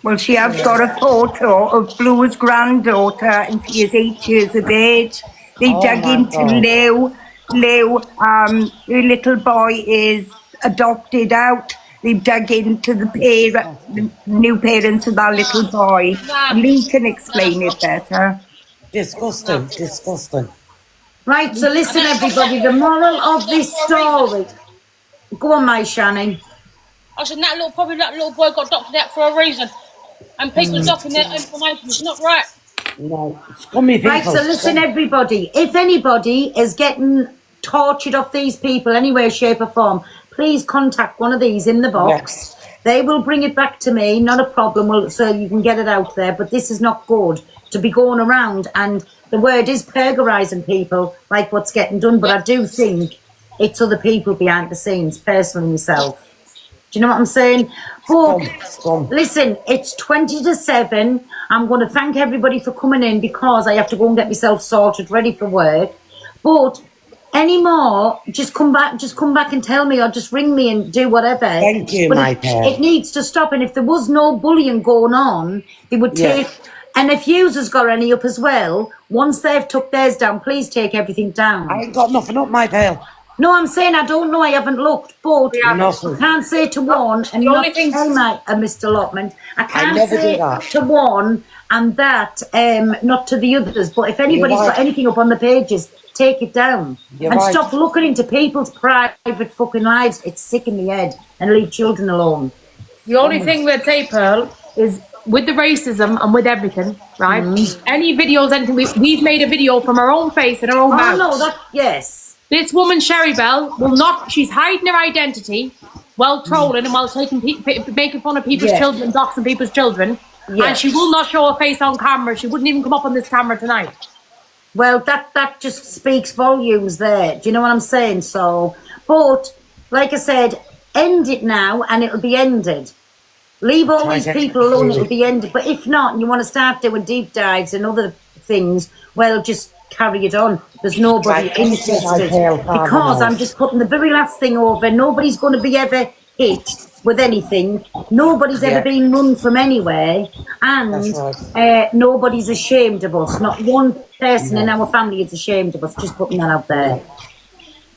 Well, she has got a photo of Blue's granddaughter and she is 8 years of age. They Oh dug my into God. Lou, her little boy is adopted out. They've dug into the new parents of that little boy. And Lee can explain it better. Disgusting. Right, so listen, everybody. The moral of this story. Go on, my Shani. I said that little boy got adopted out for a reason. And people adopting their information. It's not right. No, scummy people. Right, so listen, everybody. If anybody is getting tortured off these people, any way, shape, or form, please contact one of these in the box. They will bring it back to me, not a problem, so you can get it out there. But this is not good to be going around, and the word is purgarising people, like what's getting done. But I do think it's other people behind the scenes, personally myself. Do you know what I'm saying? But listen, it's 20 to 7. I'm going to thank everybody for coming in because I have to go and get myself sorted, ready for work. But any more, just come back and tell me, or just ring me and do whatever. Thank you, But my it pal. needs to stop. And if there was no bullying going on, they would take. And if yous has got any up as well, once they've took theirs down, please take everything down. I ain't got nothing up my tail. No, I'm saying I don't know. I haven't looked, but Nothing. I can't say to one and The not only thing- tell Mr. Lotman. I can't never do say that. to one and that not to the others. But if anybody's You're right. got anything up on the pages, take it down You're and right. stop looking into people's private fucking lives. It's sick in the head, and leave children alone. The only thing we'd say, Pearl, is with the racism and with everything, right? Any videos, anything, we've made a video from our own face and our own Oh mouth. no, that yes. This woman, Sherry Bell, will not, she's hiding her identity while trolling and while taking, making fun of people's Yeah. children, doxing people's children. Yeah. And she will not show her face on camera. She wouldn't even come up on this camera tonight. Well, that just speaks volumes there. Do you know what I'm saying? So, but like I said, end it now and it'll be ended. Leave all these people alone, it'll be ended. But if not, and you want to start doing deep dives and other things, well, just carry it on. There's nobody Right, interested. Farmer Because I'm knows. just putting the very last thing over. Nobody's going to be ever hit with anything. Nobody's ever Yeah. been run from anywhere. And That's nobody's ashamed of us. Not one person in our family is ashamed of us. Just putting that out there.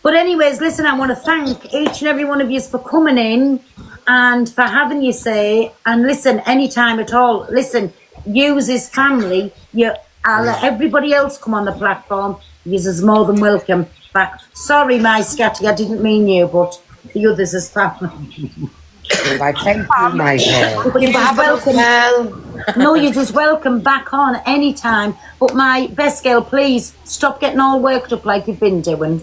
But anyways, listen, I want to thank each and every one of you for coming in and for having your say. And listen, anytime at all. Listen, use his family. I'll let everybody else come on the platform. Yous is more than welcome back. Sorry, my scatty, I didn't mean you, but the others is family. Right, thank you, my girl. But you're just welcome. No, you're just welcome back on anytime. But my best girl, please stop getting all worked up like you've been doing.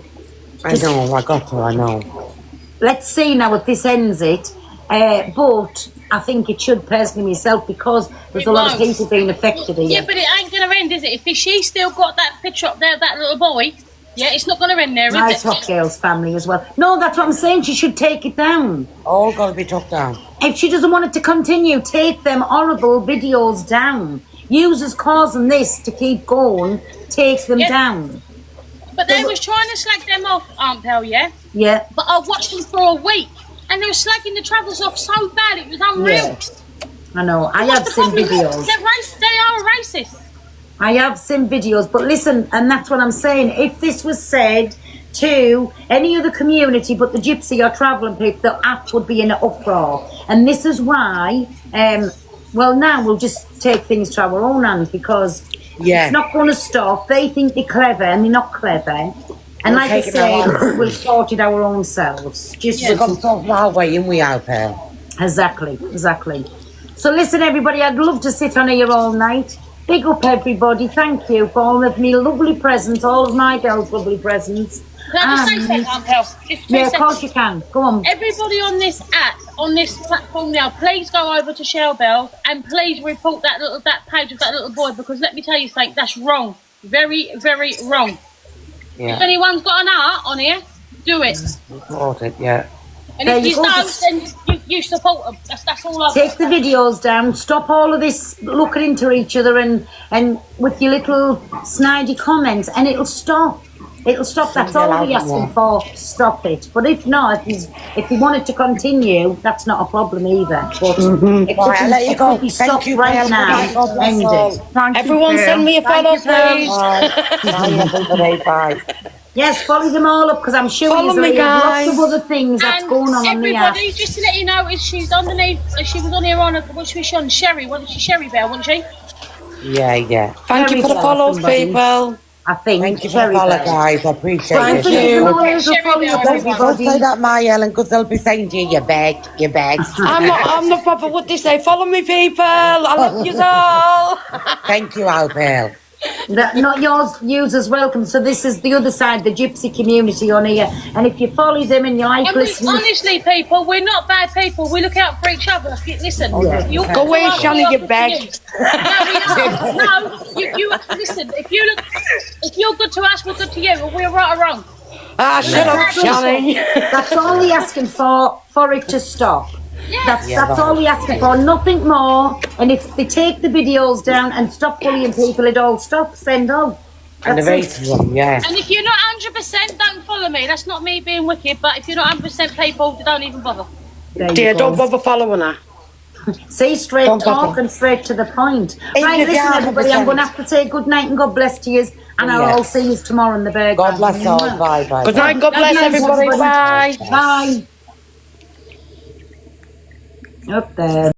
I know, I got to, I know. Let's see now if this ends it. But I think it should personally myself because there's a lot of people being affected here. Yeah, but it ain't going to end, is it? If she's still got that picture up there, that little boy, yeah, it's not going to end there, My is top it? girl's family as well. No, that's what I'm saying. She should take it down. All got to be took down. If she doesn't want it to continue, take them horrible videos down. Users causing this to keep going, take them Yeah. down. But they was trying to slag them off, Aunt Pearl, yeah? Yeah. But I watched them for a week, and they were slagging the travellers off so bad, it was unreal. Yeah. I know. I What's have the seen problem? videos. They are racist. I have seen videos, but listen, and that's what I'm saying. If this was said to any other community but the gypsy or travelling people, the app would be in an uproar. And this is why, well, now we'll just take things to our own hands because it's not going to stop. They think they're clever and they're not clever. And like I take it our said, we'll sort it our own selves. Just We've got to sort our way in, we out there. Exactly. So listen, everybody, I'd love to sit on here all night. Big up, everybody. Thank you for all of me lovely presents, all of my girls' lovely presents. Can I just say something, Aunt Pearl? Just 2 Yeah, of seconds. course you can. Go on. Everybody on this app, on this platform now, please go over to Shell Bell and please report that page of that little boy because let me tell you something, that's wrong. Very, very wrong. If Yeah, anyone's got an art on here, do it. report it, yeah. And There if you you go. don't, then you support them. That's all I've Take the videos down. Stop all of this looking into each other and with your little snidey comments, and it'll stop. It'll stop. That's all we're asking for. Stop it. But if not, if you want it to continue, that's not a problem either. But it Right, I'll let you go. could be Thank stopped you, right Pearl. now. God bless End all. it. Everyone send me a follow, please. Bye, everybody, bye. Yes, follow them all up because I'm sure Follow you me, have lots guys. of other things that's And going on the app. everybody, just to let you know, is she's underneath. She was on here on what was she on? Sherry, wasn't she? Sherry Bell, wasn't she? Yeah. Thank you for the Very follows, somebody. people. I think. Thank you for the Cherry follow, Bell. guys. I appreciate Thank it. you. Follow us, Cherry follow Bell, up, Don't say everybody. that, my Ellen, because they'll be saying to you, you're back. I'm not proper what they say. Follow me, people. I love you all. Thank you, Alpel. Not yours, users welcome. So this is the other side, the gypsy community on here. And if you follow them and you like And we, listening, honestly, people, we're not bad people. We look out for each other. Listen, you're Go away, Shani, you bag. No, you listen. If you're good to us, we're good to you. Are we right or wrong? Ah, shut up, Shani. that's all we asking for it to stop. That's all we asking for, nothing more. And if they take the videos down and stop bullying people, it all stops. Send off. And the That's it. racism, yeah. And if you're not 100%, don't follow me. That's not me being wicked. But if you're not 100% people, don't even bother. There you Dear, go. don't bother following her. See, straight Don't talk bother. and straight to the point. Even Right, if you listen, have a everybody, I'm percent. going to have to say good night and God bless to you, and Yeah. I'll see you tomorrow in the burger. God bless all. Bye, bye. Good night. God bless Night, everybody. Bye. Bye. Up there.